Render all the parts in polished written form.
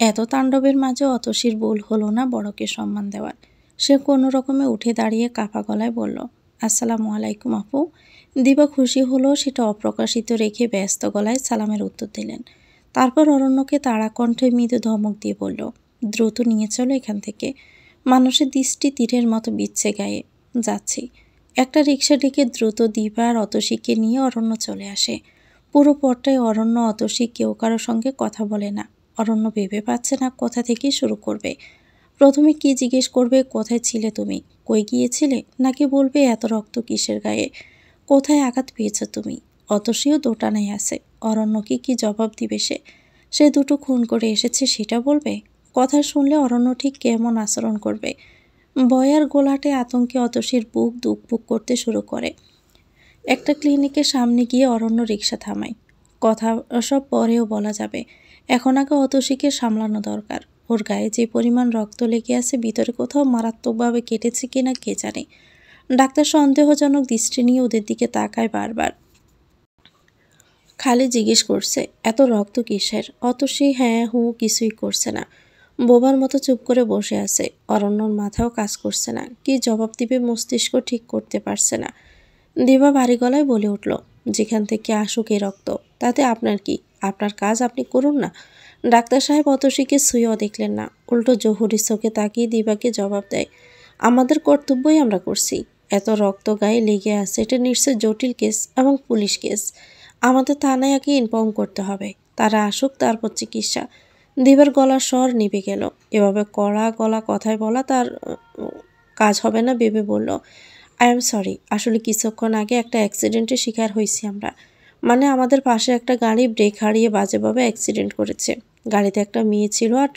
এত তাণ্ডবের মাঝে অতসীর ভুল হলো না বড়কে সম্মান দেওয়ার। সে কোনো রকমে উঠে দাঁড়িয়ে কাঁপা গলায় বলল, আসসালামু আলাইকুম আপু। দিবা খুশি হলো সেটা অপ্রকাশিত রেখে ব্যস্ত গলায় সালামের উত্তর দিলেন। তারপর অরণ্যকে তাড়া কণ্ঠে মৃদু ধমক দিয়ে বলল, দ্রুত নিয়ে চলো এখান থেকে। মানুষের দৃষ্টি তীরের মতো বিচ্ছে গায়ে। যাচ্ছি। একটা রিক্সা ডেকে দ্রুত দিবা আর অতসীকে নিয়ে অরণ্য চলে আসে। পুরো পথটায় অরণ্য অতসী কেউ কারোর সঙ্গে কথা বলে না। অরণ্য ভেবে পাচ্ছে না কোথা থেকে শুরু করবে। প্রথমে কি জিজ্ঞেস করবে, কোথায় ছিলে তুমি, কই গিয়েছিলে, নাকি বলবে এত রক্ত কিসের গায়ে, কোথায় আঘাত পেয়েছ তুমি। অতসীও দোটানায় আছে। অরণ্যকে কি জবাব দিবে সে? সে দুটো খুন করে এসেছে সেটা বলবে? কথা শুনলে অরণ্য ঠিক কেমন আচরণ করবে? ভয়ার গোলাটে আতঙ্কে অতসীর বুক দুকপুক করতে শুরু করে। একটা ক্লিনিকের সামনে গিয়ে অরণ্য রিক্সা থামায়। কথা সব পরেও বলা যাবে, এখন আগে অতসীকে সামলানো দরকার। ওর গায়ে যে পরিমাণ রক্ত লেগে আছে, ভিতরে কোথাও মারাত্মকভাবে কেটেছে কিনা কে জানে। ডাক্তার সন্দেহজনক দৃষ্টি নিয়ে ওদের দিকে তাকায় বারবার। খালি জিজ্ঞেস করছে, এত রক্ত কিসের? অতসী হ্যাঁ হু কিছুই করছে না। বোবার মতো চুপ করে বসে আছে। অরণ্যর মাথাও কাজ করছে না। কি জবাব দিবে মস্তিষ্ক ঠিক করতে পারছে না। দিবা ভারী গলায় বলে উঠল, যেখান থেকে আসুক এ রক্ত, তাতে আপনার কি? আপনার কাজ আপনি করুন না। ডাক্তার সাহেব অতসীকে ছুঁয়েও দেখলেন না। উল্টো জহুরির চোখে তাকিয়ে দিবাকে জবাব দেয়, আমাদের কর্তব্যই আমরা করছি। এত রক্ত গায়ে লেগে আছে, এটা নিশ্চয় জটিল কেস এবং পুলিশ কেস। আমাদের থানায় আগে ইনফর্ম করতে হবে। তারা আসুক, তারপর চিকিৎসা। দিবার গলার স্বর নিভে গেল। এভাবে কড়া গলা কথায় বলা তার কাজ হবে না ভেবে বলল, আই এম সরি, আসলে কিছুক্ষণ আগে একটা অ্যাক্সিডেন্টের শিকার হয়েছি আমরা। মানে আমাদের পাশে একটা গাড়ি ব্রেক হারিয়ে বাজেভাবে অ্যাক্সিডেন্ট করেছে। গাড়িতে একটা মেয়ে ছিল আর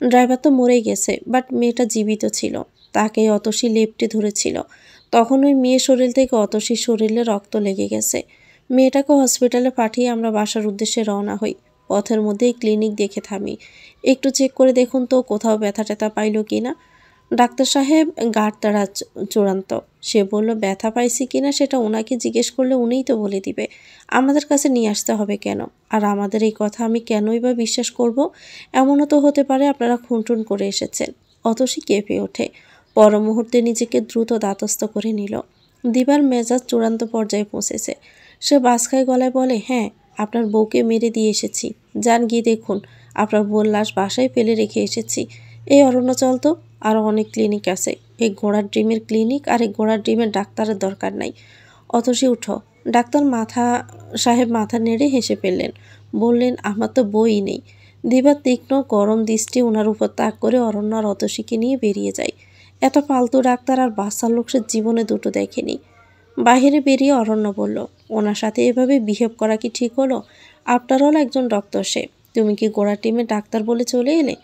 ড্রাইভার তো মরেই গেছে, বাট মেয়েটা জীবিত ছিল। তাকেই অতসী লেপ্টে ধরেছিল। তখন ওই মেয়ের শরীর থেকে অতসীর শরীরে রক্ত লেগে গেছে। মেয়েটাকে হসপিটালে পাঠিয়ে আমরা বাসার উদ্দেশ্যে রওনা হই। পথের মধ্যেই ক্লিনিক দেখে থামি। একটু চেক করে দেখুন তো কোথাও ব্যথা ট্যাথা পাইল কি না। ডাক্তার সাহেব গাঢ় তারা চূড়ান্ত। সে বলল, ব্যথা পাইছি কিনা সেটা ওনাকে জিজ্ঞেস করলে উনিই তো বলে দিবে। আমাদের কাছে নিয়ে আসতে হবে কেন? আর আমাদের এই কথা আমি কেনই বা বিশ্বাস করব? এমনও তো হতে পারে আপনারা খুনটুন করে এসেছেন। অতসী কেঁপে ওঠে। পর মুহূর্তে নিজেকে দ্রুত দাতস্থ করে নিল। দিবার মেজাজ চূড়ান্ত পর্যায়ে পৌঁছেছে। সে বাসখায় গলায় বলে, হ্যাঁ, আপনার বউকে মেরে দিয়ে এসেছি। যান গিয়ে দেখুন। আপনার বউর লাশ বাসায় ফেলে রেখে এসেছি। এই অরণ্য চল তো, আরও অনেক ক্লিনিক আছে। এই ঘোড়ার ডিমের ক্লিনিক আর এই ঘোড়ার ডিমের ডাক্তারের দরকার নাই। অতসী উঠো। ডাক্তার সাহেব মাথা নেড়ে হেসে ফেললেন। বললেন, আমার তো বই নেই। দিবার তীক্ষ্ণ গরম দৃষ্টি ওনার উপর তাক করে অরণ্য আর অতসীকে নিয়ে বেরিয়ে যায়। এত ফালতু ডাক্তার আর বাচ্চার লোক সে জীবনে দুটো দেখেনি। বাহিরে বেরিয়ে অরণ্য বলল, ওনার সাথে এভাবে বিহেভ করা কি ঠিক হলো? আফটার অল একজন ডক্টর সে। তুমি কি গোড়ার টিমে ডাক্তার বলে চলে এলে?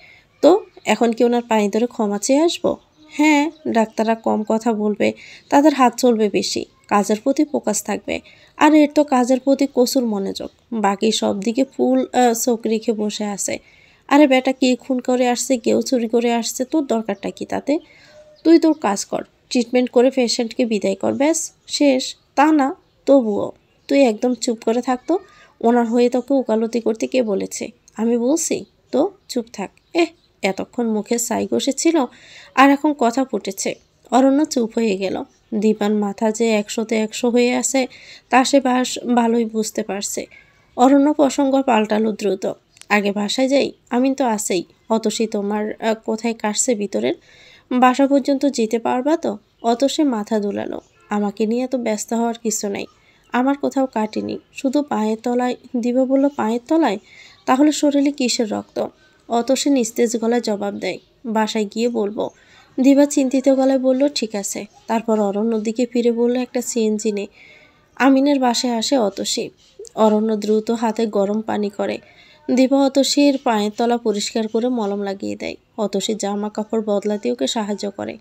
তো এখন কি ওনার পায়ে ধরে ক্ষমা চেয়ে আসবো? হ্যাঁ, ডাক্তাররা কম কথা বলবে, তাদের হাত চলবে বেশি, কাজের প্রতি ফোকাস থাকবে। আর এর তো কাজের প্রতি কসুর মনোযোগ, বাকি সব দিকে ফুল চোখ রেখে বসে আছে। আরে বেটা, কে খুন করে আসছে, কেউ চুরি করে আসছে, তোর দরকারটা কি তাতে? তুই তোর কাজ কর, ট্রিটমেন্ট করে পেশেন্টকে বিদায় কর, ব্যাস শেষ। তা না, তবুও তুই একদম চুপ করে থাকতো। ওনার হয়ে তোকে ওকালতি করতে কে বলেছে? আমি বলছি তো চুপ থাক। এতক্ষণ মুখে ছাই বসেছিল আর এখন কথা ফুটেছে। অরণ্য চুপ হয়ে গেল। দীপান মাথা যে 100-তে 100 হয়ে আছে তা সে ভালোই বুঝতে পারছে। অরণ্য প্রসঙ্গ পাল্টালো দ্রুত। আগে বাসায় যাই, আমি তো আছেই। অতসী তোমার কোথায় কাটছে ভিতরের? বাসা পর্যন্ত যেতে পারবা তো? অতসী মাথা দুলালো। আমাকে নিয়ে এত ব্যস্ত হওয়ার কিছু নেই। আমার কোথাও কাটেনি, শুধু পায়ের তলায়। দিবা বলল, পায়ের তলায়? তাহলে শরীরে কিসের রক্ত? অতসী নিস্তেজ গলায় জবাব দেয়, বাসায় গিয়ে বলবো। দিবা চিন্তিত গলায় বলল, ঠিক আছে। তারপর অরণ্যর দিকে ফিরে বলল, একটা সিএনজি নে। আমিনের বাসায় আসে অতসী। অরণ্য দ্রুত হাতে গরম পানি করে। দিবা অতসীর পায়ের তলা পরিষ্কার করে মলম লাগিয়ে দেয়। অতসী জামা কাপড় বদলাতে ওকে সাহায্য করে।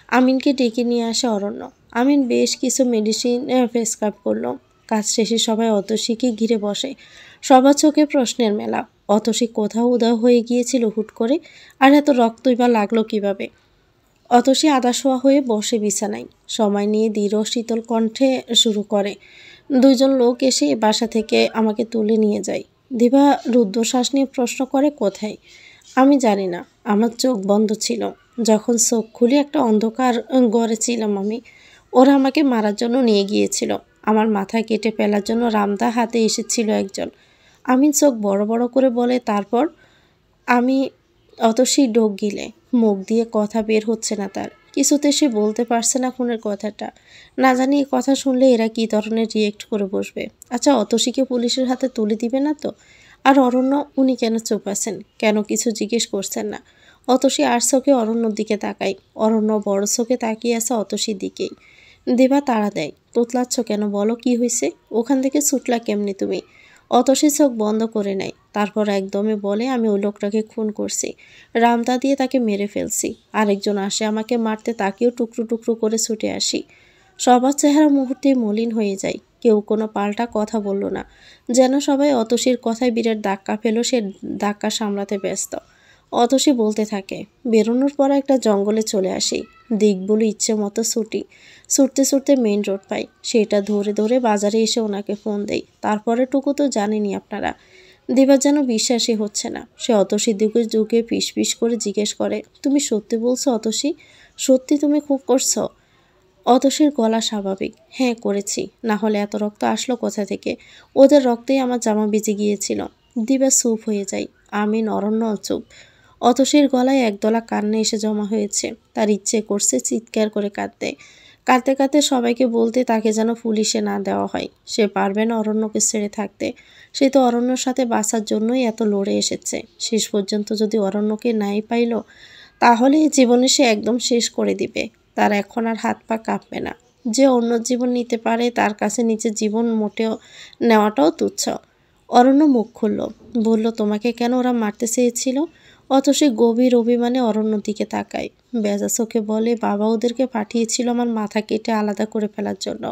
আমিনকে ডেকে নিয়ে আসে অরণ্য। আমিন বেশ কিছু মেডিসিন প্রেসক্রাইব করলো। কাজ শেষে সবাই অতসীকে ঘিরে বসে। সবার চোখে প্রশ্নের মেলা। অতসী কোথাও উধাও হয়ে গিয়েছিল হুট করে, আর এত রক্তই বা লাগলো কিভাবে? অতসী আদাশোয়া হয়ে বসে বিছানায়। সময় নিয়ে দৃঢ় শীতল কণ্ঠে শুরু করে, দুইজন লোক এসে বাসা থেকে আমাকে তুলে নিয়ে যায়। দিবা রুদ্ধশ্বাস নিয়ে প্রশ্ন করে, কোথায়? আমি জানি না, আমার চোখ বন্ধ ছিল। যখন চোখ খুলি একটা অন্ধকার ঘরে ছিলাম আমি। ওরা আমাকে মারার জন্য নিয়ে গিয়েছিল। আমার মাথা কেটে ফেলার জন্য রামদা হাতে এসেছিল একজন। আমিন চোখ বড় বড় করে বলে, তারপর? আমি অতসী ঢোক গিলে, মুখ দিয়ে কথা বের হচ্ছে না তার। কিছুতে সে বলতে পারছে না খুনের কথাটা। না জানি এই কথা শুনলে এরা কী ধরনের রিয়েক্ট করে বসবে। আচ্ছা, অতসীকে পুলিশের হাতে তুলে দিবে না তো? আর অরণ্য, উনি কেন চুপ আছেন? কেন কিছু জিজ্ঞেস করছেন না? অতসী আর চোখে অরণ্যর দিকে তাকাই। অরণ্য বড় চোখে তাকিয়ে আছে অতসীর দিকেই। দেবা তাড়া দেয়, তোতলাচ্ছ কেন? বলো কি হয়েছে? ওখান থেকে ছুটলা কেমনি তুমি? অতসী চোখ বন্ধ করে নেয়। তারপর একদমে বলে, আমি ওই লোকটাকে খুন করছি, রামদা দিয়ে তাকে মেরে ফেলছি। আরেকজন আসে আমাকে মারতে, তাকেও টুকরো টুকরো করে ছুটে আসি। সবার চেহারা মুহূর্তেই মলিন হয়ে যায়। কেউ কোনো পাল্টা কথা বলল না, যেন সবাই অতসীর কথায় বিরাট ধাক্কা পেল, সে ধাক্কা সামলাতে ব্যস্ত। অতসী বলতে থাকে, বেরোনোর পর একটা জঙ্গলে চলে আসি। দিক বলে ইচ্ছে মতো ছুটতে ছুটতে মেইন রোড পাই। সেটা ধরে ধরে বাজারে এসে ওনাকে ফোন দেই। তারপরে টুকু তো জানেনই আপনারা। দিবার যেন বিশ্বাসই হচ্ছে না। সে অতসীর দিকে ঝুঁকে পিস পিস করে জিজ্ঞেস করে, তুমি সত্যি বলছো অতসী? সত্যি তুমি খুব করছো? অতসীর গলা স্বাভাবিক, হ্যাঁ করেছি, না হলে এত রক্ত আসলো কোথা থেকে? ওদের রক্তেই আমার জামা ভিজে গিয়েছিল। দিবা চুপ হয়ে যায়। আমিন অরণ্য চুপ। অতসীর গলায় একদলা কান্না এসে জমা হয়েছে। তার ইচ্ছে করছে চিৎকার করে কাঁদতে কাঁদতে কাঁদতে সবাইকে বলতে তাকে যেন পুলিশে না দেওয়া হয়। সে পারবে না অরণ্যকে ছেড়ে থাকতে। সে তো অরণ্যর সাথে বাঁচার জন্যই এত লড়ে এসেছে। শেষ পর্যন্ত যদি অরণ্যকে নাই পাইল, তাহলে জীবনে সে একদম শেষ করে দিবে। তার এখন আর হাত পা কাঁপবে না। যে অন্য জীবন নিতে পারে, তার কাছে নিজের জীবন মোটেও নেওয়াটাও তুচ্ছ। অরণ্য মুখ খুলল, বলল, তোমাকে কেন ওরা মারতে চেয়েছিল? অতসী গভীর অভিমানে অরণ্যর দিকে তাকায়। বেজা চোখে বলে, বাবা ওদেরকে পাঠিয়েছিল আমার মাথা কেটে আলাদা করে ফেলার জন্য।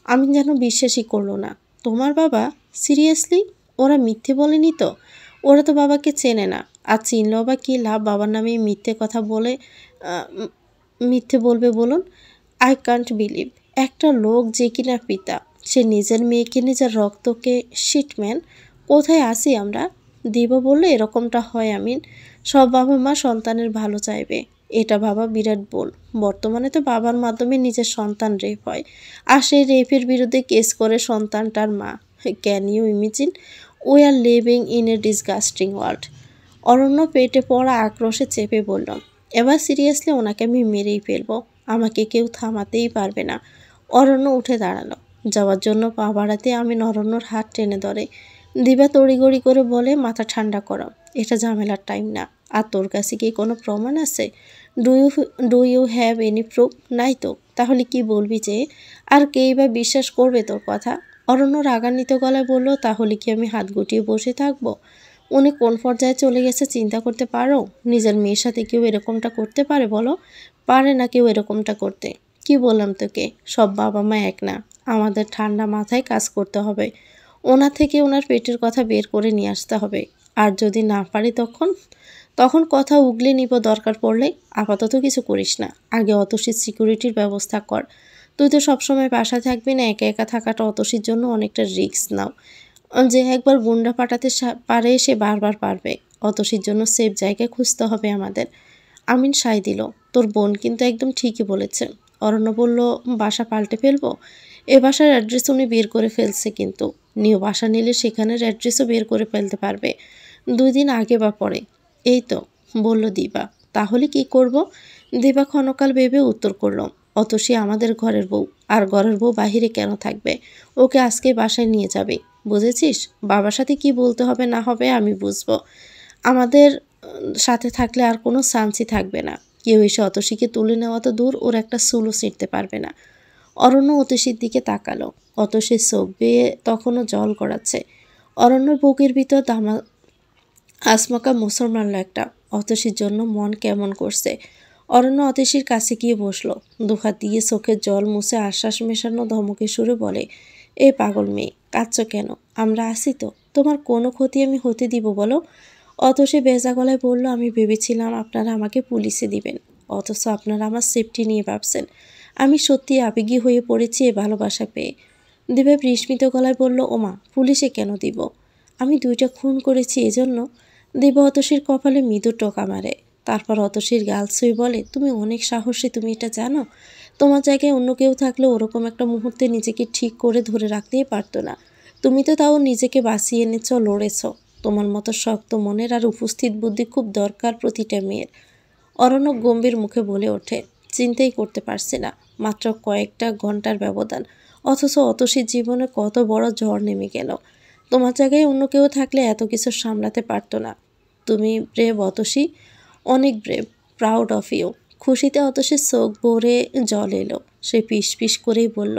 আমি যেন বিশ্বাসই করলো না। তোমার বাবা? সিরিয়াসলি? ওরা মিথ্যে বলেনি তো? ওরা তো বাবাকে চেনে না। আর চিনলেও বা কী লাভ বাবার নামে মিথ্যে কথা বলে? মিথ্যে বলবে বলুন? আই কান্ট বিলিভ, একটা লোক যে কিনা পিতা, সে নিজের মেয়েকে, নিজের রক্তকে, শিটম্যান! কোথায় আসি আমরা? দিবা বললে এরকমটা হয় আমিন। সব বাবা মা সন্তানের ভালো চাইবে, এটা ভাবা বিরাট ভুল। বর্তমানে তো বাবার মাধ্যমে নিজের সন্তান রেপ হয়, আর সেই রেপের বিরুদ্ধে কেস করে সন্তানটার মা। Can you imagine? We are living in a disgusting world. অরণ্য পেটে পড়া আক্রোশে চেপে বলল, এবার সিরিয়াসলি ওনাকে আমি মেরেই ফেলবো। আমাকে কেউ থামাতেই পারবে না। অরণ্য উঠে দাঁড়ালো, যাওয়ার জন্য পা বাড়াতে আমি অরণ্যর হাত টেনে ধরে। দিবা তড়িগড়ি করে বলে, মাথা ঠান্ডা করো, এটা ঝামেলার টাইম না। আর তোর কাছে কি কোনো প্রমাণ আছে? Do you do you have any proof? নাই তো। তাহলে কি বলবি যে? আর কেই বা বিশ্বাস করবে তোর কথা? অরণ্য রাগান্বিত গলায় বলল, তাহলে কি আমি হাত গুটিয়ে বসে থাকবো? উনি কোন পর্যায়ে চলে গেছে চিন্তা করতে পারো? নিজের মেয়ের সাথে কেউ এরকমটা করতে পারে বলো? পারে না কেউ এরকমটা করতে। কি বললাম তোকে, সব বাবা মা এক না। আমাদের ঠান্ডা মাথায় কাজ করতে হবে। ওনার থেকে ওনার পেটের কথা বের করে নিয়ে আসতে হবে। আর যদি না পারি তখন তখন কথা উগলে নিব দরকার পড়লে। আপাতত কিছু করিস না, আগে অতসীর সিকিউরিটির ব্যবস্থা কর। তুই তো সবসময় বাসা থাকবি না, একা একা থাকাটা অতসীর জন্য অনেকটা রিস্ক নাও। যে একবার গুন্ডা পাঠাতে পারে সে বারবার পারবে। অতসীর জন্য সেফ জায়গায় খুঁজতে হবে আমাদের। আমিন সায় দিল, তোর বোন কিন্তু একদম ঠিকই বলেছে। অরণ্য বলল, বাসা পাল্টে ফেলবো? এ বাসার অ্যাড্রেস উনি বের করে ফেলছে, কিন্তু নিউ বাসা নিলে সেখানের অ্যাড্রেসও বের করে ফেলতে পারবে 2 দিন আগে বা পরে। এই তো, বলল দিবা। তাহলে কি করব? দিবা ক্ষণকাল ভেবে উত্তর করল, অতসী আমাদের ঘরের বউ, আর ঘরের বউ বাহিরে কেন থাকবে? ওকে আজকে বাসায় নিয়ে যাবে, বুঝেছিস? বাবার সাথে কি বলতে হবে না হবে আমি বুঝবো। আমাদের সাথে থাকলে আর কোনো চান্সই থাকবে না। কেউ এসে অতসীকে তুলে নেওয়া তো দূর, ওর একটা চুলও ছিঁড়তে পারবে না। অরণ্য অতসীর দিকে তাকালো। অতসীর চোখ বেয়ে তখনও জল গড়াচ্ছে। অরণ্যর বুকের ভিতর আচমকা মোচড় মারল একটা। অতসীর জন্য মন কেমন করছে। অরণ্য অতসীর কাছে গিয়ে বসলো, দুহাত দিয়ে চোখের জল মুছে আশ্বাস মেশানো ধমকে সুরে বলে, এই পাগল মেয়ে, কাঁদছ কেন? আমরা আছি তো, তোমার কোনো ক্ষতি আমি হতে দিব বলো? অতসী ভেজা গলায় বলল, আমি ভেবেছিলাম আপনারা আমাকে পুলিশে দিবেন, অথচ আপনারা আমার সেফটি নিয়ে ভাবছেন। আমি সত্যি আবেগী হয়ে পড়েছি এ ভালোবাসা পেয়ে। দিবা বিস্মিত গলায় বলল, ওমা, পুলিশে কেন দিব? আমি 2টা খুন করেছি এজন্য? দিবা অতসীর কপালে মৃদু টোকা মারে। তারপর অতসীর গাল ছুঁয়ে বলে, তুমি অনেক সাহসী, তুমি এটা জানো? তোমার জায়গায় অন্য কেউ থাকলে ওরকম একটা মুহূর্তে নিজেকে ঠিক করে ধরে রাখতেই পারতো না। তুমি তো তাও নিজেকে বাঁচিয়ে এনেছ, লড়েছ। তোমার মতো শক্ত মনের আর উপস্থিত বুদ্ধি খুব দরকার প্রতিটা মেয়ের। অরণ্য গম্ভীর মুখে বলে ওঠে, চিন্তাই করতে পারছি না, মাত্র কয়েকটা ঘন্টার ব্যবধান, অথচ অতসীর জীবনে কত বড় ঝড় নেমে গেল। তোমার জায়গায় অন্য কেউ থাকলে এত কিছু সামলাতে পারতো না। তুমি ব্রেভ অতসী, অনেক ব্রেভ, প্রাউড অফ ইউ। খুশিতে অতসীর চোখ ভরে জল এলো। সে পিস পিস করেই বলল,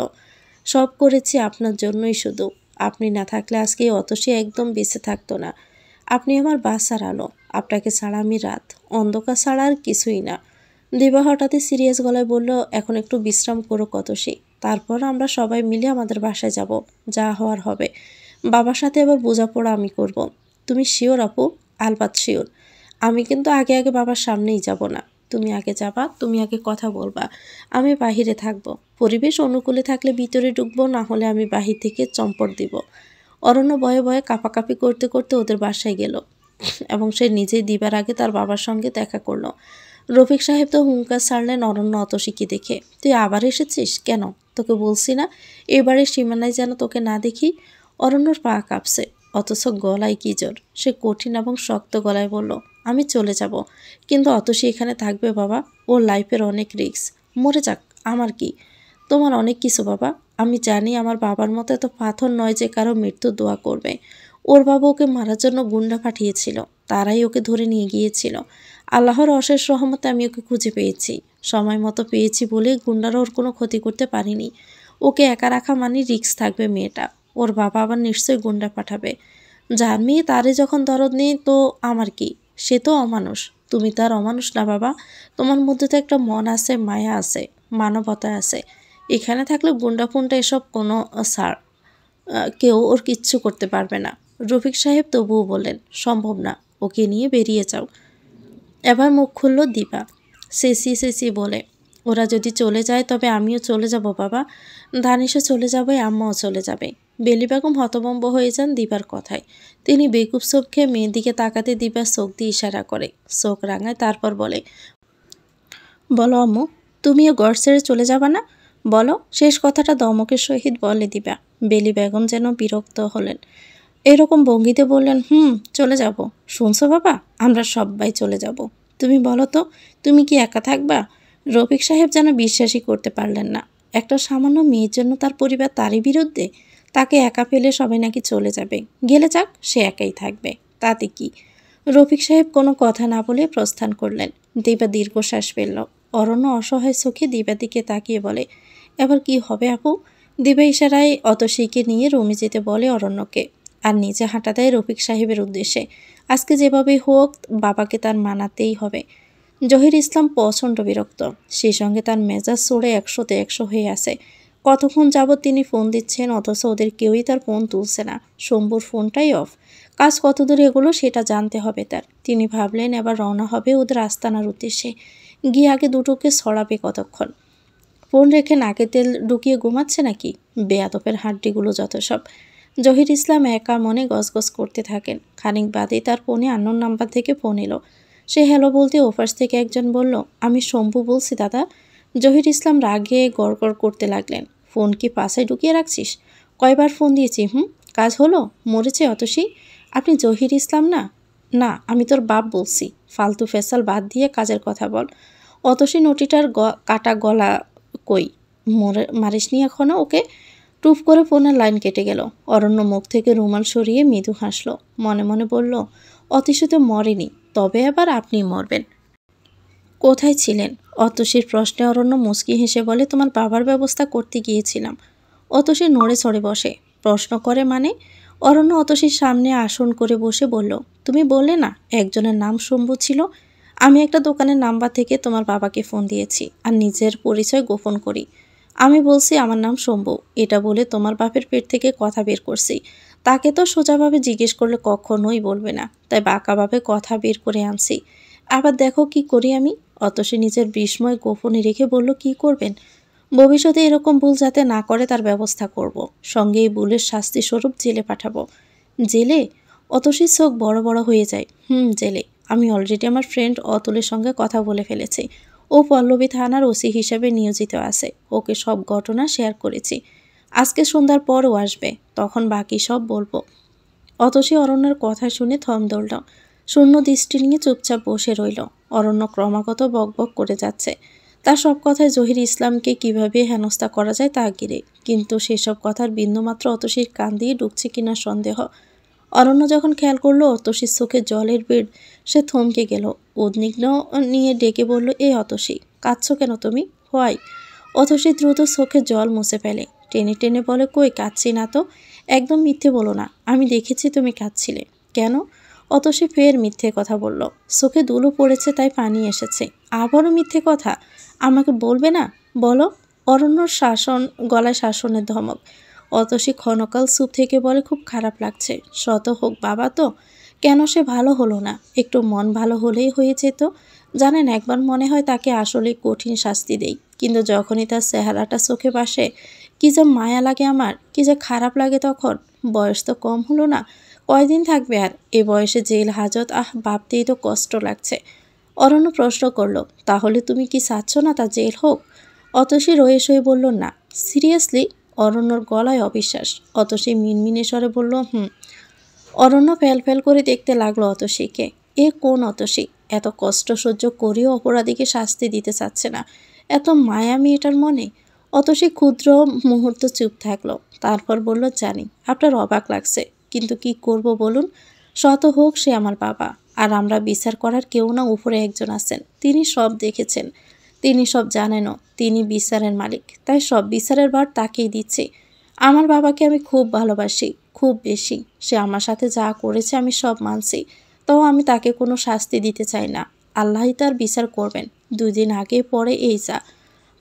সব করেছি আপনার জন্যই শুধু। আপনি না থাকলে আজকে অতসী একদম বেঁচে থাকতো না। আপনি আমার বাসার আলো, আপনাকে ছাড়া আমি রাত, অন্ধকার ছাড়া আর কিছুই না। দিবা হঠাৎই সিরিয়াস গলায় বলল, এখন একটু বিশ্রাম করো অতসী, তারপর আমরা সবাই মিলে আমাদের বাসায় যাব, যা হওয়ার হবে। বাবার সাথে এবার বোঝাপড়া আমি করব। তুমি শিওর আপু? আলবাত শিওর। আমি কিন্তু আগে আগে বাবার সামনেই যাব না। তুমি আগে যাবা, তুমি আগে কথা বলবা, আমি বাহিরে থাকবো। পরিবেশ অনুকূলে থাকলে ভিতরে ঢুকবো, না হলে আমি বাহির থেকে চম্পট দিব। অরণ্য ভয়ে ভয়ে কাঁপাকাঁপি করতে করতে ওদের বাসায় গেল এবং সে নিজেই দিবার আগে তার বাবার সঙ্গে দেখা করলো। রফিক সাহেব তো হুঙ্কার ছাড়লেন অরণ্য অতসীকে দেখে, তুই আবার এসেছিস কেন? তোকে বলছি না এবারে সীমানায় যেন তোকে না দেখি। অরণ্যর পা কাঁপছে, অথচ গলায় কি জোর। সে কঠিন এবং শক্ত গলায় বলল, আমি চলে যাব, কিন্তু অতসী এখানে থাকবে বাবা। ওর লাইফের অনেক রিস্ক, মরে যাক, আমার কি? তোমার অনেক কিছু বাবা। আমি জানি আমার বাবার মতো এত পাথর নয় যে কারো মৃত্যু দোয়া করবে। ওর বাবা ওকে মারার জন্য গুন্ডা পাঠিয়েছিল, তারাই ওকে ধরে নিয়ে গিয়েছিল। আল্লাহর অশেষ রহমতে আমি ওকে খুঁজে পেয়েছি, সময় মতো পেয়েছি বলে গুন্ডারা ওর কোনো ক্ষতি করতে পারিনি। ওকে একা রাখা মানে রিস্ক থাকবে মেয়েটা। ওর বাবা আবার নিশ্চয়ই গুন্ডা পাঠাবে। যার মেয়ে তারে যখন দরদ নেই তো আমার কি? সে তো অমানুষ। তুমি তার অমানুষ না বাবা। তোমার মধ্যে তো একটা মন আছে, মায়া আছে, মানবতা আছে। এখানে থাকলে গুন্ডা ফুন্ডা এসব কোনো সার কেউ ওর কিচ্ছু করতে পারবে না। রফিক সাহেব তবুও বললেন, সম্ভব না, ওকে নিয়ে বেরিয়ে যাও। এবার মুখ খুলল দিবা, চেঁচিয়ে বলে, ওরা যদি চলে যায় তবে আমিও চলে যাব বাবা। দানিশও চলে যাবে, আম্মাও চলে যাবে। বেলি বেগম হতভম্ব হয়ে যান দিবার কথায়। তিনি বেকুব চোখ খেয়ে মেয়ের দিকে তাকাতে দিবার চোখ দিয়ে ইশারা করে, চোখ রাঙায়, তারপর বলে, বলো আম্মু, তুমিও ঘর ছেড়ে চলে যাবা না? বলো। শেষ কথাটা দমকের সহিত বলে দিবা। বেলি বেগম যেন বিরক্ত হলেন, এরকম ভঙ্গিতে বললেন, চলে যাব। শুনছো বাবা, আমরা সবাই চলে যাব। তুমি বলো তো, তুমি কি একা থাকবা? রফিক সাহেব যেন বিশ্বাসই করতে পারলেন না। একটা সামান্য মেয়ের জন্য তার পরিবার তারই বিরুদ্ধে? তাকে একা পেলে সবাই নাকি চলে যাবে। গেলে যাক, সে একাই থাকবে, তাতে কি? রফিক সাহেব কোনো কথা না বলে প্রস্থান করলেন। দিবা দীর্ঘশ্বাস ফেলল। অরণ্য অসহায় চোখে দিবার দিকে তাকিয়ে বলে, এবার কি হবে আপু? দিবা ইশারায় অতসীকে নিয়ে রুমে যেতে বলে অরণ্যকে, আর নিজে হাঁটা দেয় রফিক সাহেবের উদ্দেশ্যে। আজকে যেভাবেই হোক বাবাকে তার মানাতেই হবে। জহির ইসলাম প্রচণ্ড বিরক্ত, সেই সঙ্গে তার মেজাজ চড়ে 100তে 100 হয়ে আছে। কতক্ষণ যাবৎ তিনি ফোন দিচ্ছেন, অথচ ওদের কেউই তার ফোন তুলছে না। শম্ভুর ফোনটাই অফ। কাজ কত দূর এগুলো সেটা জানতে হবে তার। তিনি ভাবলেন এবার রওনা হবে ওদের আস্তানার উদ্দেশ্যে। গিয়ে আগে দুটোকে ছড়াবে কতক্ষণ। ফোন রেখে নাকে তেল ঢুকিয়ে ঘুমাচ্ছে নাকি? বেয়াদপের হাড্ডিগুলো যত সব। জহির ইসলাম একা মনে গজগজ করতে থাকেন। খানিক বাদেই তার ফোনে আননোন নাম্বার থেকে ফোন এলো। সে হ্যালো বলতে ওপাশ থেকে একজন বলল, আমি শম্ভু বলছি দাদা। জহির ইসলাম রাগে গড়গড় করতে লাগলেন, ফোন কি পাশে ঢুকিয়ে রাখছিস? কয়বার ফোন দিয়েছি, কাজ হলো? মরেছে অতসী? আপনি জহির ইসলাম না? না, আমি তোর বাপ বলছি। ফালতু ফেসাল বাদ দিয়ে কাজের কথা বল। অতসী নটিটার কাটা গলা কই? মারিসনি এখনো ওকে? টুপ করে ফোনের লাইন কেটে গেল। অরণ্য মুখ থেকে রুমাল সরিয়ে মৃদু হাসল, মনে মনে বলল, অতসী তো মরেনি, তবে আবার আপনি মরবেন। কোথায় ছিলেন? অতসীর প্রশ্নে অরণ্য মুচকি হেসে বলে, তোমার বাবার ব্যবস্থা করতে গিয়েছিলাম। অতসী নড়ে চড়ে বসে, প্রশ্ন করে মানে? অরণ্য অতসীর সামনে আসন করে বসে বলল, তুমি বললে না একজনের নাম শম্ভু ছিল? আমি একটা দোকানের নাম্বার থেকে তোমার বাবাকে ফোন দিয়েছি আর নিজের পরিচয় গোপন করি। আমি বলছি আমার নাম শম্ভু, এটা বলে তোমার বাপের পেট থেকে কথা বের করছি। তাকে তো সোজাভাবে জিজ্ঞেস করলে কখনোই বলবে না, তাই বাঁকাভাবে কথা বের করে আনছি। আবার দেখো কি করি আমি। অতসী নিজের বিস্ময় গোপনে রেখে বলল, কি করবেন? ভবিষ্যতে এরকম ভুল যাতে না করে তার ব্যবস্থা করব। সঙ্গে এই ভুলের শাস্তি স্বরূপ জেলে পাঠাবো। জেলে? অতসীর চোখ বড় বড় হয়ে যায়। জেলে। আমি অলরেডি আমার ফ্রেন্ড অতুলের সঙ্গে কথা বলে ফেলেছি। ও পল্লবী থানার ওসি হিসেবে নিয়োজিত আছে। ওকে সব ঘটনা শেয়ার করেছি। আজকে সন্ধ্যার পরও আসবে, তখন বাকি সব বলবো। অতসী অরণ্যের কথা শুনে থম ধরল। শূন্য দৃষ্টি নিয়ে চুপচাপ বসে রইল। অরণ্য ক্রমাগত বকবক করে যাচ্ছে। তার সব কথায় জহির ইসলামকে কিভাবে হেনস্থা করা যায় তা ঘিরে, কিন্তু সেসব কথার বিন্দুমাত্র অতসীর কান দিয়ে ঢুকছে কিনা সন্দেহ। অরণ্য যখন খেয়াল করলো অতসীর চোখে জলের বেড়, সে থমকে গেল। উদ্বিগ্ন নিয়ে ডেকে বলল, এই অতসী, কাঁদছো কেন তুমি? হোয়াই? অতসী দ্রুত চোখে জল মুছে ফেলে। টেনে টেনে বলে, কই কাঁদছি না তো। একদম মিথ্যে বলো না, আমি দেখেছি তুমি কাঁদছিলে। কেন? অতসী ফের মিথ্যে কথা বলল। চোখে দুলো পড়েছে তাই পানি এসেছে। আবারও মিথ্যে কথা? আমাকে বলবে না? বলো। অরণ্যর গলায় শাসনের ধমক। অতসী ক্ষণকাল চুপ থেকে বলে, খুব খারাপ লাগছে। শত হোক বাবা তো, কেন সে ভালো হলো না? একটু মন ভালো হলেই হয়ে যেত। জানেন, একবার মনে হয় তাকে আসলে কঠিন শাস্তি দেই, কিন্তু যখনই তার চেহারাটা চোখে ভাসে কি যে মায়া লাগে আমার, কি যে খারাপ লাগে তখন। বয়স তো কম হলো না, কয়দিন থাকবে আর? এ বয়সে জেল হাজত, ভাবতেই তো কষ্ট লাগছে। অরণ্য প্রশ্ন করলো, তাহলে তুমি কি চাচ্ছ না তা জেল হোক? অতসী রয়ে সয়ে বলল, না। সিরিয়াসলি? অরণ্যর গলায় অবিশ্বাস। অতসী মিনমিনে স্বরে বলল, অরণ্য ফেল ফেল করে দেখতে লাগলো অতসীকে। এ কোন অতসী? এত কষ্ট সহ্য করেও অপরাধীকে শাস্তি দিতে চাচ্ছে না। এত মায়া মেয়েটার মনে। অতসী ক্ষুদ্র মুহূর্ত চুপ থাকলো, তারপর বলল, জানি আপনার অবাক লাগছে, কিন্তু কি করব বলুন। শত হোক সে আমার বাবা, আর আমরা বিচার করার কেউ না, উপরে একজন আছেন, তিনি সব দেখেছেন, তিনি সব জানেনও, তিনি বিচারের মালিক, তাই সব বিচারের ভার তাকেই দিচ্ছে। আমার বাবাকে আমি খুব ভালোবাসি, খুব বেশি। সে আমার সাথে যা করেছে আমি সব মানছি, তাও আমি তাকে কোনো শাস্তি দিতে চাই না। আল্লাহই তার বিচার করবেন। 2 দিন আগে পরে এই যা,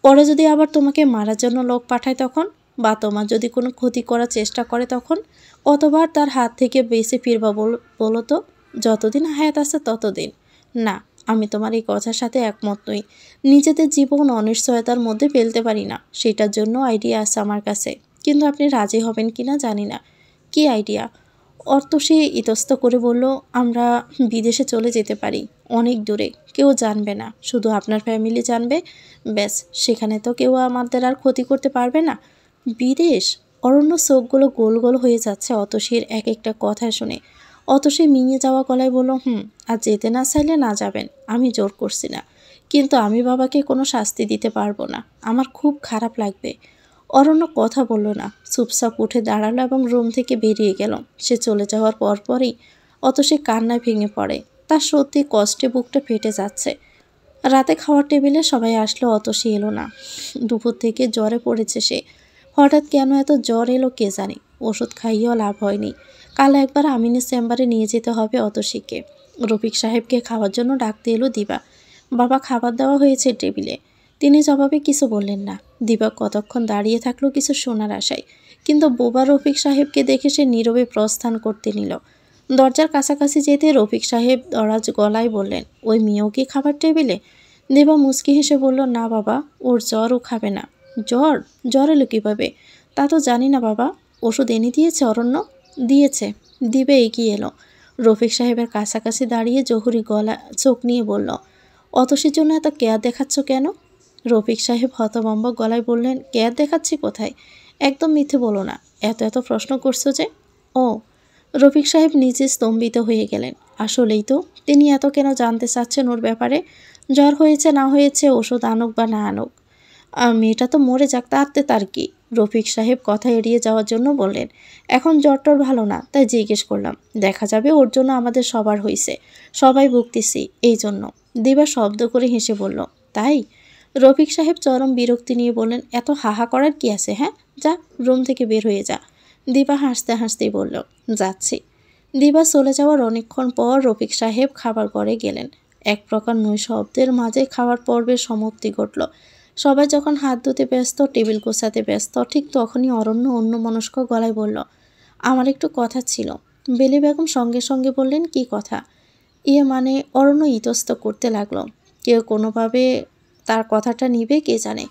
পরে যদি আবার তোমাকে মারার জন্য লোক পাঠায় তখন, বা তোমার যদি কোনো ক্ষতি করার চেষ্টা করে তখন, কতবার তার হাত থেকে বেঁচে ফিরবা বলো তো? যতদিন হায়াত আছে ততদিন। না, আমি তোমার এই কথার সাথে একমত নই। নিজেদের জীবন অনিশ্চয়তার মধ্যে ফেলতে পারি না, সেটার জন্য আইডিয়া আছে আমার কাছে, কিন্তু আপনি রাজি হবেন কিনা জানি না। কি আইডিয়া? অর্তসী ইতস্ত করে বলল, আমরা বিদেশে চলে যেতে পারি, অনেক দূরে, কেউ জানবে না, শুধু আপনার ফ্যামিলি জানবে, ব্যাস। সেখানে তো কেউ আমাদের আর ক্ষতি করতে পারবে না। বিদেশ? অরণ্য চোখগুলো গোল গোল হয়ে যাচ্ছে অতসীর এক একটা কথা শুনে। অতসী মিঙে যাওয়া গলায় বলল, আর যেতে না চাইলে না যাবেন, আমি জোর করছি না, কিন্তু আমি বাবাকে কোনো শাস্তি দিতে পারবো না, আমার খুব খারাপ লাগবে। অরণ্য কথা বলল না, চুপচাপ উঠে দাঁড়ালো এবং রুম থেকে বেরিয়ে গেল। সে চলে যাওয়ার পরপরই অতসী কান্নায় ভেঙে পড়ে। তার সত্যি কষ্টে বুকটা ফেটে যাচ্ছে। রাতে খাওয়ার টেবিলে সবাই আসলো, অতসী এলো না। দুপুর থেকে জ্বরে পড়েছে সে। হঠাৎ কেন এত জ্বর এলো কে জানে। ওষুধ খাইয়েও লাভ হয়নি। কাল একবার আমিনের চেম্বারে নিয়ে যেতে হবে অতসীকে। রফিক সাহেবকে খাওয়ার জন্য ডাকতে এলো দিবা। বাবা খাবার দেওয়া হয়েছে টেবিলে। তিনি জবাবে কিছু বললেন না। দিবা কতক্ষণ দাঁড়িয়ে থাকলো কিছু শোনার আশায়, কিন্তু বোবা রফিক সাহেবকে দেখে সে নীরবে প্রস্থান করতে নিল। দরজার কাছাকাছি যেতে রফিক সাহেব দরাজ গলায় বললেন, ওই মেয়েও কি খাবার টেবিলে? দেবা মুচকি হেসে বলল, না বাবা, ওর জ্বর, ও খাবে না। জ্বর? জ্বর এলো কীভাবে? তা তো জানি না বাবা। ওষুধ এনে দিয়েছে অরণ্য? দিয়েছে। দিবে এগিয়ে এলো। রফিক সাহেবের কাছাকাছি দাঁড়িয়ে জহুরি গলা চোখ নিয়ে বলল, অতসীর জন্য এত কেয়ার দেখাচ্ছ কেন? রফিক সাহেব হতভম্ব গলায় বললেন, কেয়ার দেখাচ্ছি কোথায়? একদম মিথ্যে বলো না, এত এত প্রশ্ন করছো যে। ও। রফিক সাহেব নিজে স্তম্ভিত হয়ে গেলেন। আসলেই তো, তিনি এত কেন জানতে চাচ্ছেন ওর ব্যাপারে? জ্বর হয়েছে না হয়েছে, ওষুধ আনুক বা না আনুক, মেয়েটা তো মরে যাক, তাতে তার কি? রফিক সাহেব কথা এড়িয়ে যাওয়ার জন্য বললেন, এখন জ্বরটর ভালো না, তাই জিজ্ঞেস করলাম। দেখা যাবে ওর জন্য আমাদের সবার হয়েছে, সবাই ভুগতেছি এই জন্য। দিবা শব্দ করে হেসে বলল, তাই? রফিক সাহেব চরম বিরক্তি নিয়ে বললেন, এত হাহা করার কি আছে? হ্যাঁ, যা, রুম থেকে বের হয়ে যা। দিবা হাসতে হাসতেই বলল, যাচ্ছি। দিবা চলে যাওয়ার অনেকক্ষণ পর রফিক সাহেব খাবার ঘরে গেলেন। এক প্রকার নৈশব্দের মাঝে খাওয়ার পর্বের সমাপ্তি ঘটল। সবাই যখন হাত ধুতে ব্যস্ত, টেবিল গোছাতে ব্যস্ত, ঠিক তখনই অরণ্য অন্যমনস্ক গলায় বলল, আমার একটু কথা ছিল। বেলি বেগম সঙ্গে সঙ্গে বললেন, কি কথা? মানে অরণ্য ইতস্ত করতে লাগলো। কেউ কোনোভাবে তার কথাটা নিবে কে জানে।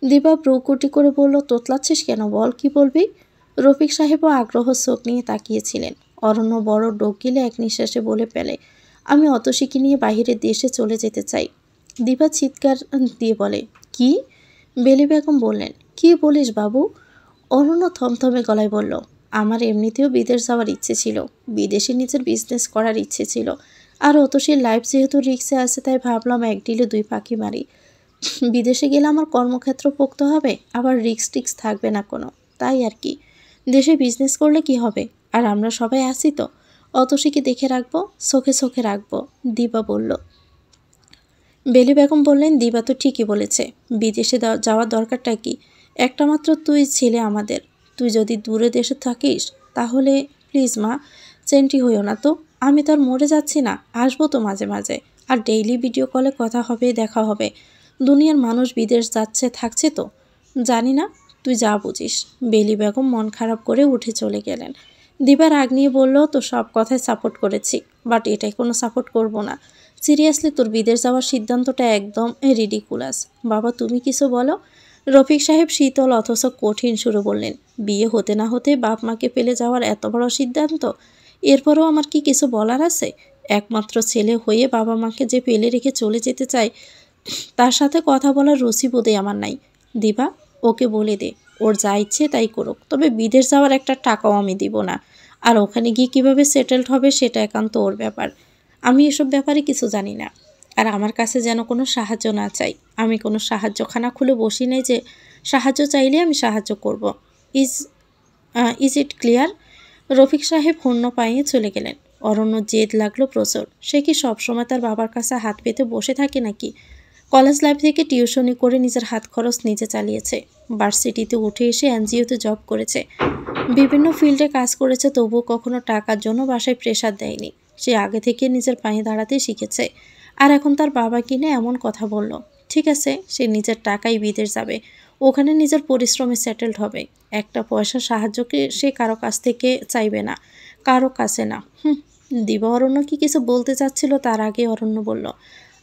দিবা ভ্রুকুটি করে বলল, তোতলাচ্ছিস কেন, বল কি বলবি? রফিক সাহেবও আগ্রহ চোখ নিয়ে তাকিয়েছিলেন। অরণ্য বড় ডোক গিলে এক নিঃশ্বাসে বলে ফেলে, আমি অতসীকে নিয়ে বাহিরের দেশে চলে যেতে চাই। দিবা চিৎকার দিয়ে বলে, কি? বেলি বেগম বললেন, কি বলিস বাবু? অরণ্য থমথমে গলায় বলল, আমার এমনিতেও বিদেশ যাওয়ার ইচ্ছে ছিল, বিদেশে নিজের বিজনেস করার ইচ্ছে ছিল, আর অতসীর লাইফ যেহেতু রিক্সে আছে তাই ভাবলাম এক ডিলে দুই পাখি মারি। বিদেশে গেলে আমার কর্মক্ষেত্র পোক্ত হবে, আবার রিক্স থাকবে না কোনো, তাই আর কি। দেশে বিজনেস করলে কি হবে, আর আমরা সবাই আছি তো, অতসীকে দেখে রাখবো, চোখে রাখবো, দিবা বলল। বেলি বেগম বললেন, দিবা তো ঠিকই বলেছে, বিদেশে যাওয়ার দরকারটা কি? একটা মাত্র তুই ছেলে আমাদের, তুই যদি দূরে দেশে থাকিস তাহলে প্লিজ মা, চেন্টি হইও না তো, আমি তো আর মরে যাচ্ছি না, আসবো তো মাঝে মাঝে, আর ডেইলি ভিডিও কলে কথা হবে, দেখা হবে, দুনিয়ার মানুষ বিদেশ যাচ্ছে থাকছে তো, জানি না, তুই যা বুঝিস। বেলি বেগম মন খারাপ করে উঠে চলে গেলেন। দিবা রাগ নিয়ে বলল, তো সব কথায় সাপোর্ট করেছি, বাট এটাই কোনো সাপোর্ট করব না। সিরিয়াসলি তোর বিদেশ যাওয়ার সিদ্ধান্তটা একদম রিডিকুলাস। বাবা তুমি কিছু বলো। রফিক সাহেব শীতল অথচ কঠিন সুরে বললেন, বিয়ে হতে না হতে বাপ মাকে ফেলে যাওয়ার এত বড় সিদ্ধান্ত, এরপরও আমার কি কিছু বলার আছে? একমাত্র ছেলে হয়ে বাবা মাকে যে ফেলে রেখে চলে যেতে চায়, তার সাথে কথা বলার রুচি বোধে আমার নাই। দিবা, ওকে বলে দে, ওর যা ইচ্ছে তাই করুক, তবে বিদেশ যাওয়ার একটা টাকাও আমি দিব না, আর ওখানে গিয়ে কীভাবে সেটেলড হবে সেটা একান্ত ওর ব্যাপার, আমি এসব ব্যাপারে কিছু জানি না। আর আমার কাছে যেন কোনো সাহায্য না চাই, আমি কোনো সাহায্যখানা খুলে বসি নাই যে সাহায্য চাইলে আমি সাহায্য করব। Is it clear? রফিক সাহেব হন্য পায়ে চলে গেলেন। অরণ্য জেদ লাগলো প্রচুর। সে কি সবসময় তার বাবার কাছে হাত পেতে বসে থাকে নাকি? কলেজ লাইফ থেকে টিউশনি করে নিজের হাত খরচ নিজে চালিয়েছে, ভার্সিটিতে উঠে এসে এনজিওতে জব করেছে, বিভিন্ন ফিল্ডে কাজ করেছে, তবুও কখনো টাকার জন্য বাসায় প্রেশার দেয়নি। সে আগে থেকে নিজের পায়ে দাঁড়াতে শিখেছে, আর এখন তার বাবা কিনে এমন কথা বলল। ঠিক আছে, সে নিজের টাকায় বিদেশ যাবে, ওখানে নিজের পরিশ্রমে সেটেলড হবে, একটা পয়সা সাহায্যকে সে কারো কাছ থেকে চাইবে না, কারো কাছে না। দিবা অরণ্য কি কিছু বলতে চাচ্ছিল, তার আগে অরণ্য বলল,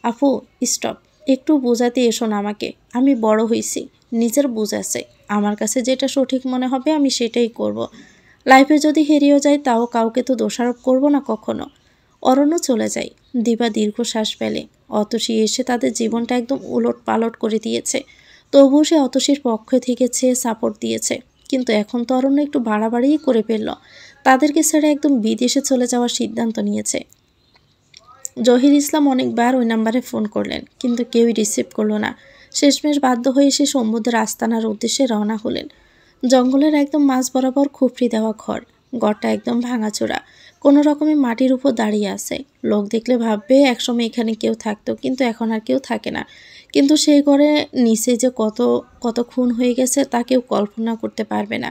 আপু স্টপ, একটু বোঝাতে এসো না আমাকে, আমি বড় হয়েছি, নিজের বুঝ আছে, আমার কাছে যেটা সঠিক মনে হবে আমি সেটাই করব। লাইফে যদি হেরিয়েও যায় তাও কাউকে তো দোষারোপ করব না কখনো। অরণ্য চলে যায়। দিবা দীর্ঘশ্বাস ফেলে। অতসী এসে তাদের জীবনটা একদম উলট পালট করে দিয়েছে, তবুও সে অতসীর পক্ষে থেকেছে, সাপোর্ট দিয়েছে, কিন্তু এখন তো অরণ্য একটু বাড়াবাড়িই করে ফেলল, তাদেরকে ছেড়ে একদম বিদেশে চলে যাওয়ার সিদ্ধান্ত নিয়েছে। জহির ইসলাম অনেকবার ওই নাম্বারে ফোন করলেন, কিন্তু কেউই রিসিভ করলো না। শেষমেশ বাধ্য হয়ে সে শম্ভুদের আস্তানার উদ্দেশ্যে রওনা হলেন। জঙ্গলের একদম মাঝ বরাবর খুপড়ি দেওয়া ঘরটা একদম ভাঙাচোরা, কোনো রকমে মাটির উপর দাঁড়িয়ে আছে। লোক দেখলে ভাববে একসময় এখানে কেউ থাকতো, কিন্তু এখন আর কেউ থাকে না। কিন্তু সেই ঘরে নিচে যে কত কত খুন হয়ে গেছে তা কেউ কল্পনা করতে পারবে না।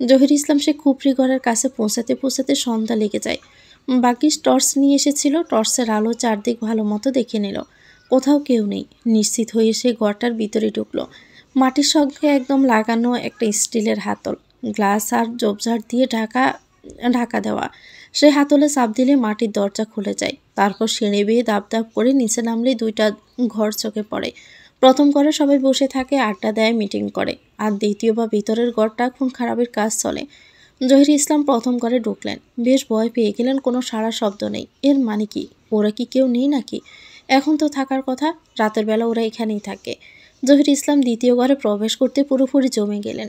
জহির ইসলাম সে খুপড়ি ঘরের কাছে পৌঁছাতে সন্ধ্যা লেগে যায়। বাকি টর্চ নিয়ে এসেছিল, টর্চের আলো চারদিক ভালো মতো দেখে নিল, কোথাও কেউ নেই। নিশ্চিত হয়ে সে ঘরটার ভিতরে ঢুকলো। মাটির সঙ্গে একদম লাগানো একটা স্টিলের হাতল, গ্লাস আর ঝোপঝাড় দিয়ে ঢাকা দেওয়া। সে হাতলে চাপ দিলে মাটির দরজা খুলে যায়। তারপর সিঁড়ি বেয়ে দাপ করে নিচে নামলে দুইটা ঘর চোখে পড়ে। প্রথম ঘরে সবাই বসে থাকে, আড্ডা দেয়, মিটিং করে, আর দ্বিতীয় বা ভিতরের ঘরটা খুন খারাপের কাজ চলে। জহির ইসলাম প্রথম ঘরে ঢুকলেন, বেশ ভয় পেয়ে গেলেন। কোনো সাড়া শব্দ নেই, এর মানে কি ওরা কি কেউ নেই নাকি? এখন তো থাকার কথা, রাতের বেলা ওরা এখানেই থাকে। জহির ইসলাম দ্বিতীয় ঘরে প্রবেশ করতে পুরোপুরি জমে গেলেন।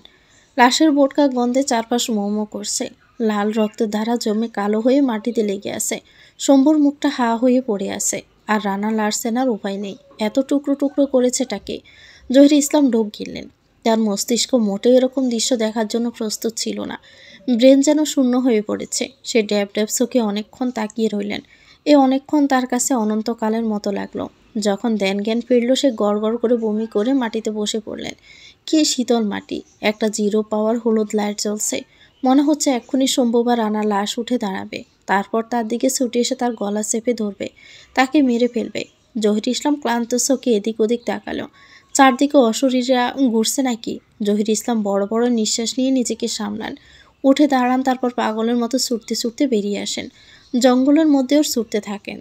লাশের বোটকা গন্ধে চারপাশ মোমো করছে, লাল রক্তের ধারা জমে কালো হয়ে মাটিতে লেগে আছে। শম্ভুর মুখটা হা হয়ে পড়ে আছে, আর রানা লার্সেনার উপায় নেই, এত টুকরো টুকরো করেছেটাকে। জহির ইসলাম ঢোক গিললেন। তার মস্তিষ্ক মোটেও এরকম দৃশ্য দেখার জন্য প্রস্তুত ছিল না। ব্রেন যেন শূন্য হয়ে পড়েছে। সে ড্যাব চোখে অনেকক্ষণ তাকিয়ে রইলেন। এ অনেকক্ষণ তার কাছে অনন্তকালের মতো লাগলো। যখন জ্ঞান ফিরল, সে গড় করে বমি করে মাটিতে বসে পড়লেন। কি শীতল মাটি, একটা জিরো পাওয়ার হলুদ লাইট জ্বলছে। মনে হচ্ছে এক্ষুনি শম্ভু বা রানা লাশ উঠে দাঁড়াবে, তারপর তার দিকে ছুটে এসে তার গলা চেপে ধরবে, তাকে মেরে ফেলবে। জহির ইসলাম ক্লান্ত চোখে এদিক ওদিক তাকালো। চারদিকে অশরীরা ঘুরছে নাকি? জহির ইসলাম বড় বড় নিঃশ্বাস নিয়ে নিজেকে সামলান, উঠে দাঁড়ান, তারপর পাগলের মতো ছুটতে বেরিয়ে আসেন। জঙ্গলের মধ্যেও ছুটতে থাকেন।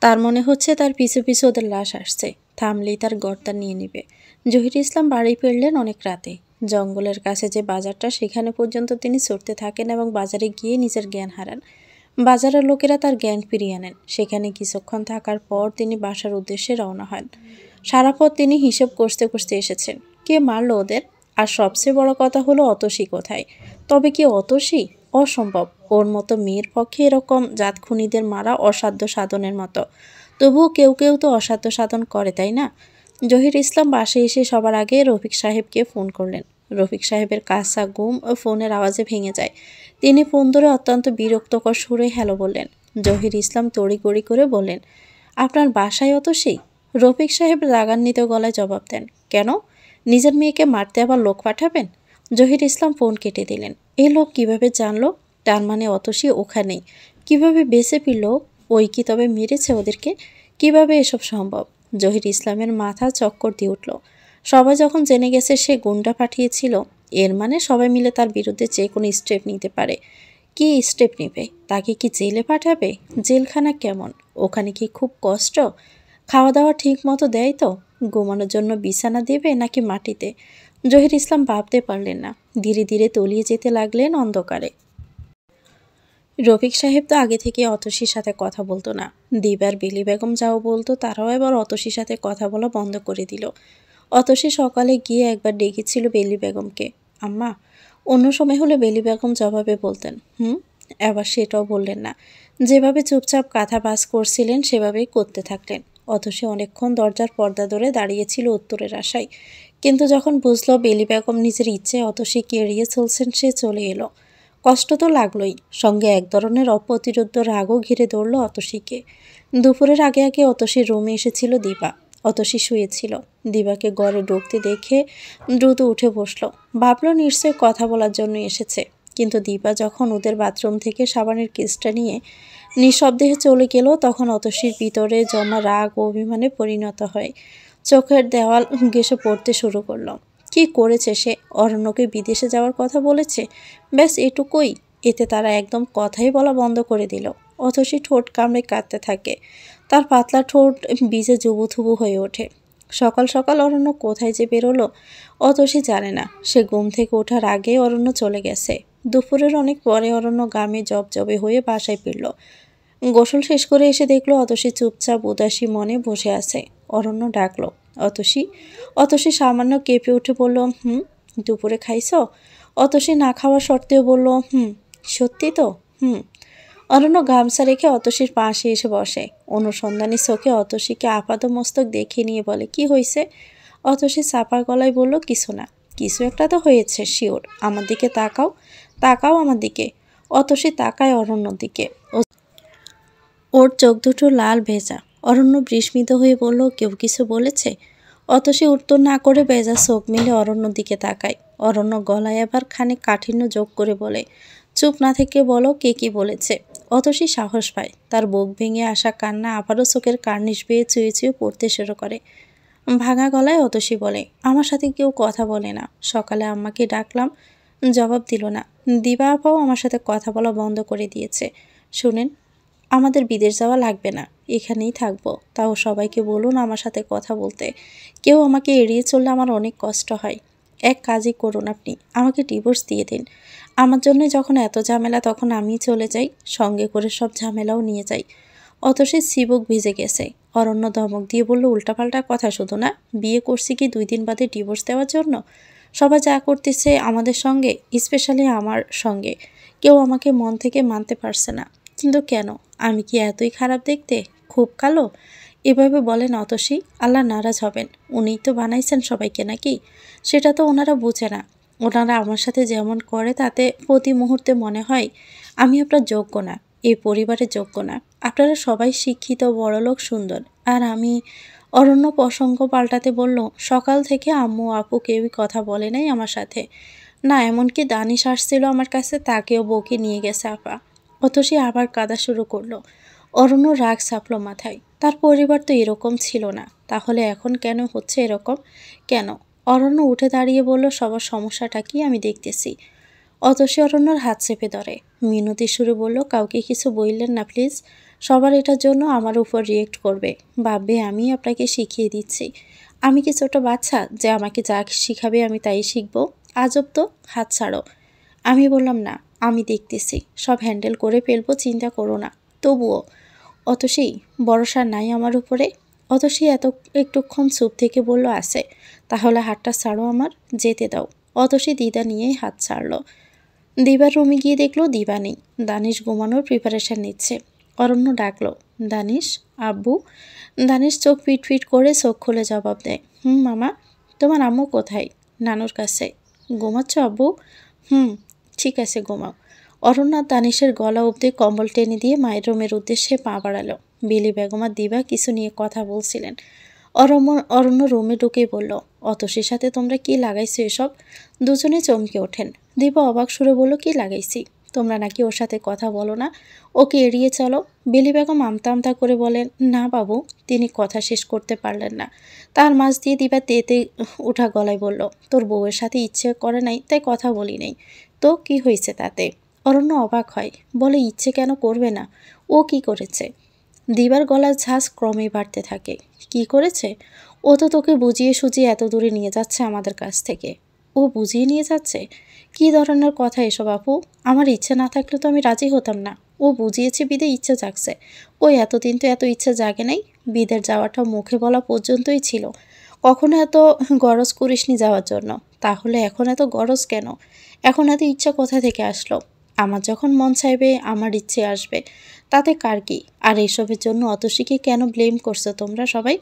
তার মনে হচ্ছে তার পিছু ওদের লাশ আসছে, থামলেই তার গর্দা নিয়ে নেবে। জহির ইসলাম বাড়ি ফিরলেন অনেক রাতে। জঙ্গলের কাছে যে বাজারটা সেখানে পর্যন্ত তিনি ছুটতে থাকেন এবং বাজারে গিয়ে নিজের জ্ঞান হারান। বাজারের লোকেরা তার জ্ঞান ফিরিয়ে আনেন। সেখানে কিছুক্ষণ থাকার পর তিনি বাসার উদ্দেশ্যে রওনা হন। সারা পথ তিনি হিসেব কষতে কষতে এসেছেন, কে মারল ওদের, আর সবচেয়ে বড় কথা হলো অতসী কোথায়। তবে কি অতসী? অসম্ভব। ওর মতো মেয়ের পক্ষে এরকম জাতখুনিদের মারা অসাধ্য সাধনের মতো। তবুও কেউ কেউ তো অসাধ্য সাধন করে, তাই না? জহির ইসলাম বাসায় এসে সবার আগে রফিক সাহেবকে ফোন করলেন। রফিক সাহেবের কাঁচা ঘুম ও ফোনের আওয়াজে ভেঙে যায়। তিনি ফোন ধরে অত্যন্ত বিরক্তকর সুরে হ্যালো বললেন। জহির ইসলাম তড়িঘড়ি করে বললেন, আপনার বাসায় অতসী? রফিক সাহেব রাগান্বিত গলায় জবাব দেন, কেন? নিজের মেয়েকে মারতে আবার লোক পাঠাবেন? জহির ইসলাম ফোন কেটে দিলেন। এই লোক কিভাবে জানলো? তার মানে অতসী ওখানেই। কিভাবে বেঁচে ফিরল? ওই কি তবে মেরেছে ওদেরকে? কিভাবে এসব সম্ভব? জহির ইসলামের মাথা চক্কর দিয়ে উঠল। সবাই যখন জেনে গেছে সে গুন্ডা পাঠিয়েছিল, এর মানে সবাই মিলে তার বিরুদ্ধে যে কোনো স্টেপ নিতে পারে। কি স্টেপ নেবে? তাকে কি জেলে পাঠাবে? জেলখানা কেমন? ওখানে কি খুব কষ্ট? খাওয়া দাওয়া ঠিক মতো দেয় তো? ঘুমানোর জন্য বিছানা দেবে নাকি মাটিতে? জহির ইসলাম ভাবতে পারলেন না। ধীরে ধীরে তলিয়ে যেতে লাগলেন অন্ধকারে। রফিক সাহেব তো আগে থেকে অতসীর সাথে কথা বলতো না। দিবার বেলি বেগম যাও বলতো, তারাও এবার অতসীর সাথে কথা বলা বন্ধ করে দিল। অতসী সকালে গিয়ে একবার ডেকেছিল বেলি বেগমকে, আম্মা। অন্য সময় হলে বেলি বেগম জবাবে বলতেন হুম। এবার সেটাও বললেন না। যেভাবে চুপচাপ কাঁথা বাস করছিলেন সেভাবেই করতে থাকলেন। অতসী অনেকক্ষণ দরজার পর্দা ধরে দাঁড়িয়েছিল উত্তরের আশায়। কিন্তু যখন বুঝলো বেলি বেগম নিজের ইচ্ছে অতসীকে এড়িয়ে চলছেন, সে চলে এলো। কষ্ট তো লাগলোই, সঙ্গে এক ধরনের অপ্রতিরোধ্য রাগও ঘিরে ধরল অতসীকে। দুপুরের আগে আগে অতসীর রুমে এসেছিল দিবা। অতসী শুয়েছিল। দিবাকে ঘরে ঢুকতে দেখে দ্রুত উঠে বসলো। ভাবল নিশ্চয়ই কথা বলার জন্য এসেছে। কিন্তু দিবা যখন ওদের বাথরুম থেকে সাবানের কেসটা নিয়ে নিঃশব্দে চলে গেল, তখন অতসীর ভিতরে জমা রাগ ও অভিমানে পরিণত হয়। চোখের দেওয়াল ঘেঁষে পড়তে শুরু করলো। কি করেছে সে? অরণ্যকে বিদেশে যাওয়ার কথা বলেছে, ব্যাস এটুকুই। এতে তারা একদম কথাই বলা বন্ধ করে দিল। অতসী ঠোঁট কামড়ে কাঁদতে থাকে। তার পাতলা ঠোঁট ভিজে জুবুথুবু হয়ে ওঠে। সকাল সকাল অরণ্য কোথায় যে বেরোলো অতসী জানে না। সে ঘুম থেকে ওঠার আগেই অরণ্য চলে গেছে। দুপুরের অনেক পরে অরণ্য গামে জবজবে হয়ে বাসায় ফিরল। গোসল শেষ করে এসে দেখলো অতসী চুপচাপ উদাসী মনে বসে আছে। অরণ্য ডাকলো, অতসী। অতসী সামান্য কেঁপে উঠে বলল, হুম। দুপুরে খাইছো? অতসী না খাওয়ার সত্ত্বেও বলল, হুম। সত্যি তো? হুম। অরণ্য গামছা রেখে অতসীর পাশে এসে বসে। অনুসন্ধানী চোখে অতসীকে আপাদমস্তক দেখে নিয়ে বলে, কি হয়েছে? অতসী চাপা গলায় বলল, কিছু না। কিছু একটা তো হয়েছে, শিওর। আমার দিকে তাকাও। তাকাও আমার দিকে। অতসী তাকায় অরণ্যর দিকে। ওর চোখ দুটো লাল ভেজা। অরণ্য বিস্মিত হয়ে বলল, কেউ কিছু বলেছে? অতসী উত্তর না করে ভেজা চোখ মিলে অরণ্যর দিকে তাকায়। অরণ্য গলায় আবার খানিক কাঠিন্য যোগ করে বলে, চুপ না থেকে বলো, কে কি বলেছে? অতসী সাহস পায়। তার বুক ভেঙে আসা কান্না আবারও চোখের কার্নিশ বেয়ে চুয়ে চুয়ে পড়তে শুরু করে। ভাঙা গলায় অতসী বলে, আমার সাথে কেউ কথা বলে না। সকালে আম্মাকে ডাকলাম, জবাব দিল না। দিবা আপাও আমার সাথে কথা বলা বন্ধ করে দিয়েছে। শুনেন, আমাদের বিদেশ যাওয়া লাগবে না, এখানেই থাকবো। তাও সবাইকে বলুন আমার সাথে কথা বলতে। কেউ আমাকে এড়িয়ে চললে আমার অনেক কষ্ট হয়। এক কাজই করুন, আপনি আমাকে ডিভোর্স দিয়ে দিন। আমার জন্য যখন এত ঝামেলা, তখন আমি চলে যাই, সঙ্গে করে সব ঝামেলাও নিয়ে যাই। অতসী চিবুক ভিজে গেছে। অরণ্য ধমক দিয়ে বলল, উল্টাপাল্টা কথা শুধু না। বিয়ে করছি কি 2 দিন বাদে ডিভোর্স দেওয়ার জন্য? সবাই যা করতেছে আমাদের সঙ্গে, স্পেশালি আমার সঙ্গে, কেউ আমাকে মন থেকে মানতে পারছে না। কিন্তু কেন? আমি কি এতই খারাপ দেখতে? খুব কালো? এভাবে বলেন অতসী, আল্লাহ নারাজ হবেন। উনিই তো বানাইছেন সবাইকে, নাকি? সেটা তো ওনারা বুঝে না। ওনারা আমার সাথে যেমন করে তাতে প্রতি মুহূর্তে মনে হয় আমি আপনার যোগ্য না, এই পরিবারের যোগ্য না। আপনারা সবাই শিক্ষিত, বড়লোক, সুন্দর, আর আমি। অরণ্য প্রসঙ্গ পাল্টাতে বলল, সকাল থেকে আম্মু আপু কেউই কথা বলে নাই আমার সাথে। না, এমনকি দানিশ আসছিল আমার কাছে, তাকেও বউকে নিয়ে গেছে আপা। অতসী আবার কাঁদা শুরু করলো। অরণ্য রাগ চাপলো মাথায়। তার পরিবার তো এরকম ছিল না, তাহলে এখন কেন হচ্ছে এরকম? কেন? অরণ্য উঠে দাঁড়িয়ে বলল, সবার সমস্যাটা কি আমি দেখতেছি। অতসী অরণ্যর হাত চেপে ধরে মিনতি সুরে বলল, কাউকে কিছু বললেন না প্লিজ। সবার এটার জন্য আমার উপর রিয়েক্ট করবে, ভাববে আমি আপনাকে শিখিয়ে দিচ্ছি। আমি কি ছোট বাচ্চা যে আমাকে যা শিখাবে আমি তাই শিখবো? আজব তো, হাত ছাড়ো। আমি বললাম না, আমি দেখতেছি, সব হ্যান্ডেল করে ফেলবো, চিন্তা করো না। তবুও অতসী, ভরসা নাই আমার উপরে? অতসী একটুক্ষণ চুপ থেকে বলল, আছে। তাহলে হাতটা ছাড়ো আমার, যেতে দাও। অতসী দিদা নিয়েই হাত ছাড়ল। দিবার রুমে গিয়ে দেখলো দিবা নেই। দানিশ ঘুমানোর প্রিপারেশন নিচ্ছে। অরণ্য ডাকলো, দানিশ, আব্বু। দানিশ চোখ ফিট করে চোখ খুলে জবাব দেয়, মামা। তোমার আম্মু কোথায়? নানুর কাছে। ঘুমাচ্ছ আব্বু? ঠিক আছে, ঘুমাও। অরণ্য আর দানিশের গলা অবধি কম্বল টেনে দিয়ে মায়ের রুমের উদ্দেশ্যে পা বাড়ালো। বিলি বেগম আর দিবা কিছু নিয়ে কথা বলছিলেন। অরণ্য রুমে ঢুকেই বলল, অতসীর সাথে তোমরা কি লাগাইছো এসব? দুজনে চমকে ওঠেন। দিবা অবাক সুরে বলল, কি লাগাইছি? তোমরা নাকি ওর সাথে কথা বলো না, ওকে এড়িয়ে চলো? বিলি বেগম আমতা আমতা করে বলেন, না বাবু। তিনি কথা শেষ করতে পারলেন না। তার মাঝ দিয়ে দিবা তেতে উঠা গলায় বলল, তোর বউয়ের সাথে ইচ্ছে করে নাই তাই কথা বলি নাই, তো কি হয়েছে তাতে? অরণ্য অবাক হয়, বলে, ইচ্ছে কেন করবে না? ও কি করেছে? দিবার গলার ঝাঁজ ক্রমেই বাড়তে থাকে। কি করেছে? ও তো তোকে বুঝিয়ে সুজিয়ে এত দূরে নিয়ে যাচ্ছে আমাদের কাছ থেকে। ও বুঝিয়ে নিয়ে যাচ্ছে? কি ধরনের কথা এসব আপু? আমার ইচ্ছে না থাকলে তো আমি রাজি হতাম না। ও বুঝিয়েছে বিদে ইচ্ছে জাগছে। ওই এতদিন তো এত ইচ্ছে জাগে নাই। বিদের যাওয়াটা মুখে বলা পর্যন্তই ছিল। কখনো এত গরজ করিসনি যাওয়ার জন্য। তাহলে এখন এত গরজ কেন? এখন এত ইচ্ছা কোথা থেকে আসলো? আমার যখন মন চাইবে আমার ইচ্ছে আসবে, তাতে কার কি? আর এইসবের জন্য অতসীকে কেন ব্লেম করছো তোমরা সবাই?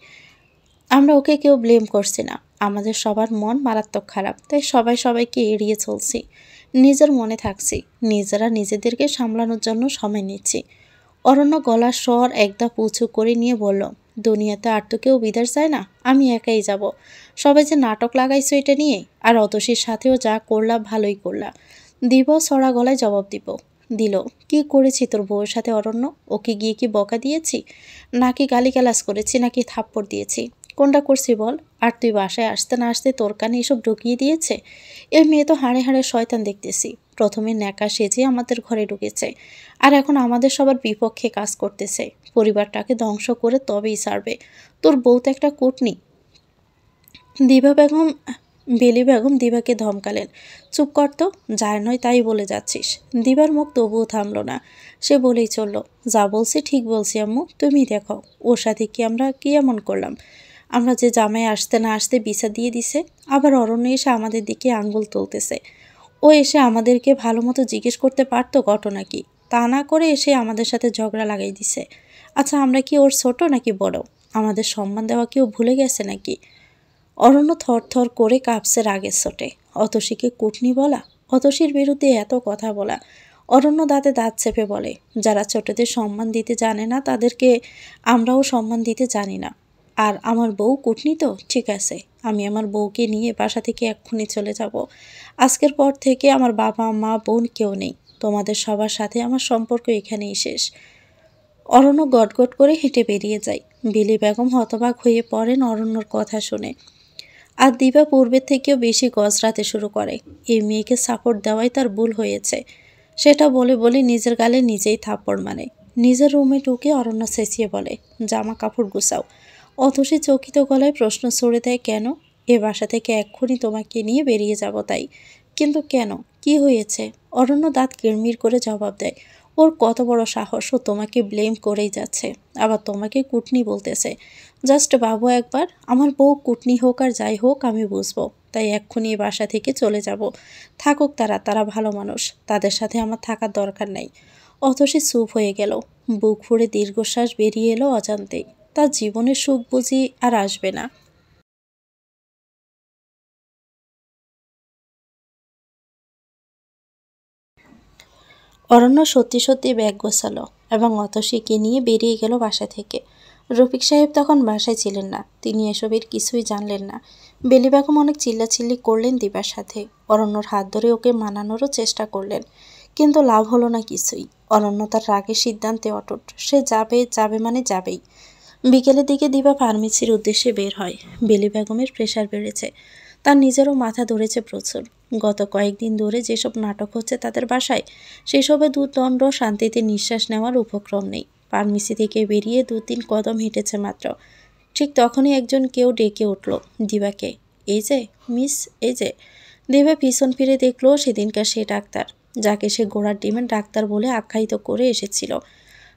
আমরা ওকে কেউ ব্লেম করছি না। আমাদের সবার মন মারাত্মক খারাপ, তাই সবাই সবাইকে এড়িয়ে চলছি, নিজের মনে থাকছি, নিজেরা নিজেদেরকে সামলানোর জন্য সময় নিচ্ছি। অরণ্য গলার স্বর একদম উঁচু করে নিয়ে বলল, দুনিয়াতে আর তো কেউ বিদার চায় না, আমি একাই যাব। সবাই যে নাটক লাগাইছো এটা নিয়ে, আর অতসীর সাথেও যা করলা ভালোই করলা। দিব সরা গলায় জবাব দিল, কি করেছি তোর বউয়ের সাথে অরণ্য? ওকে গিয়ে কি বকা দিয়েছি, নাকি গালিগালাজ করেছি, নাকি থাপ্পড় দিয়েছি? কোনটা করছি বল? আর তুই বাসায় আসতে না আসতে তোর কানে এসব ঢুকিয়ে দিয়েছে? এ মেয়ে তো হাড়ে হাড়ে শয়তান দেখতেছি। প্রথমে ন্যাকা সেজে আমাদের ঘরে ঢুকেছে, আর এখন আমাদের সবার বিপক্ষে কাজ করতেছে। পরিবারটাকে ধ্বংস করে তবেই ছাড়বে। তোর বউ তো একটা কুটনি। দিবা বেগম বেলি বেগম দিবাকে ধমকালেন, চুপ কর তো, যায় নয় তাই বলে যাচ্ছিস। দিবার মুখ তবুও থামল না। সে বলেই চলল, যা বলছি ঠিক বলছি আম্মু, তুমি দেখো ওর সাথে কি আমরা কি এমন করলাম? আমরা যে জামাই আসতে না আসতে বিছা দিয়ে দিছে, আবার অরণ্য এসে আমাদের দিকে আঙ্গুল তুলতেছে। ও এসে আমাদেরকে ভালো মতো জিজ্ঞেস করতে পারতো ঘটনা কি, তা না করে এসে আমাদের সাথে ঝগড়া লাগাই দিছে। আচ্ছা, আমরা কি ওর ছোট নাকি বড়? আমাদের সম্মান দেওয়া কেউ ভুলে গেছে নাকি? অরণ্য থরথর করে কাঁপছে রাগের চোটে। অতসীকে কুটনি বলা, অতসীর বিরুদ্ধে এত কথা বলা। অরণ্য দাঁতে দাঁত চেপে বলে, যারা ছোটদের সম্মান দিতে জানে না তাদেরকে আমরাও সম্মান দিতে জানি না। আর আমার বউ কুটনি তো ঠিক আছে, আমি আমার বউকে নিয়ে বাসা থেকে এক্ষুনি চলে যাব। আজকের পর থেকে আমার বাবা মা বোন কেউ নেই। তোমাদের সবার সাথে আমার সম্পর্ক এখানেই শেষ। অরণ্য গটগট করে হেঁটে বেরিয়ে যায়। বিলি বেগম হতবাক হয়ে পড়েন অরণ্যর কথা শুনে। আর দিবা পূর্বের থেকেও বেশি গজরাতে শুরু করে। এই মেয়েকে সাপোর্ট দেওয়াই তার ভুল হয়েছে। সেটা বলে বলে নিজের গালে নিজেই থাপ্পড় মানে। নিজের রুমে ঢুকে অরণ্য চেঁচিয়ে বলে, জামা কাপড় গুছাও। অথসী চকিত গলায় প্রশ্ন ছড়ে দেয়, কেন? এ বাসা থেকে এক্ষুনি তোমাকে নিয়ে বেরিয়ে যাব তাই। কিন্তু কেন, কি হয়েছে? অরণ্য দাঁত কিড়মির করে জবাব দেয়, ওর কত বড় সাহস, ও তোমাকে ব্লেম করেই যাচ্ছে, আবার তোমাকে কুটনি বলতেছে। জাস্ট ভাবো একবার, আমার বউ কুটনি হোক আর যাই হোক আমি বুঝবো, তাই এক্ষুনি এই বাসা থেকে চলে যাব। থাকুক তারা, তারা ভালো মানুষ, তাদের সাথে আমার থাকার দরকার নাই। অথসী চুপ হয়ে গেল। বুক ফুঁড়ে দীর্ঘশ্বাস বেরিয়ে এলো অজান্তেই। তার জীবনের সুখ বুঝি আর আসবে না। অরণ্য সত্যি সত্যি ব্যাগ গোছালো এবং অতসীকে নিয়ে বেরিয়ে গেল বাসা থেকে। রফিক সাহেব তখন বাসায় ছিলেন না, তিনি এসবের কিছুই জানলেন না। বেলি বেগম অনেক চিল্লাচিল্লি করলেন দিবার সাথে, অরণ্যর হাত ধরে ওকে মানানোরও চেষ্টা করলেন, কিন্তু লাভ হলো না কিছুই। অরণ্য তার রাগের সিদ্ধান্তে অটুট, সে যাবে যাবে মানে যাবেই। বিকেলের দিকে দিবা ফার্মেসির উদ্দেশ্যে বের হয়। বেলি বেগমের প্রেশার বেড়েছে, তার নিজেরও মাথা ধরেছে প্রচুর। গত কয়েকদিন ধরে যেসব নাটক হচ্ছে তাদের বাসায়, সেসবে দুদণ্ড শান্তিতে নিঃশ্বাস নেওয়ার উপক্রম নেই। ফার্মেসি থেকে বেরিয়ে 2-3 কদম হেঁটেছে মাত্র, ঠিক তখনই একজন কেউ ডেকে উঠল দিবাকে, এই যে মিস, এই যে। দিবা পিছন ফিরে দেখলো সেদিনকার সে ডাক্তার, যাকে সে ঘোড়ার ডিমের ডাক্তার বলে আখ্যায়িত করে এসেছিল।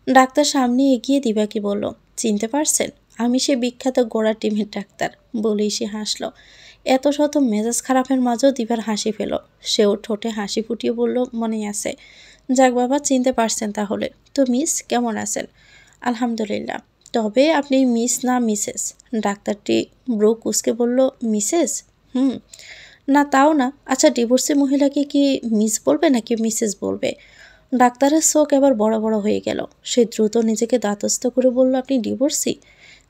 ডাক্তার সামনে এগিয়ে দিবাকে বলল, চিনতে পারছেন? আমি সে বিখ্যাত ঘোড়ার ডিমের ডাক্তার। বলেই সে হাসল। এত শত মেজাজ খারাপের মাঝেও দিবার হাসি পেল। সেও ঠোঁটে হাসি ফুটিয়ে বলল, মনে আছে। যাক বাবা, চিনতে পারছেন তাহলে। তো মিস কেমন আছেন? আলহামদুলিল্লাহ। তবে আপনি মিস না মিসেস? ডাক্তারটি ব্রো কুসকে বলল, মিসেস? হুম। না তাও না। আচ্ছা, ডিভোর্সি মহিলাকে কি মিস বলবে নাকি মিসেস বলবে? ডাক্তারের চোখ এবার বড় বড় হয়ে গেল। সে দ্রুত নিজেকে দাঁতস্থ করে বলল, আপনি ডিভোর্সি?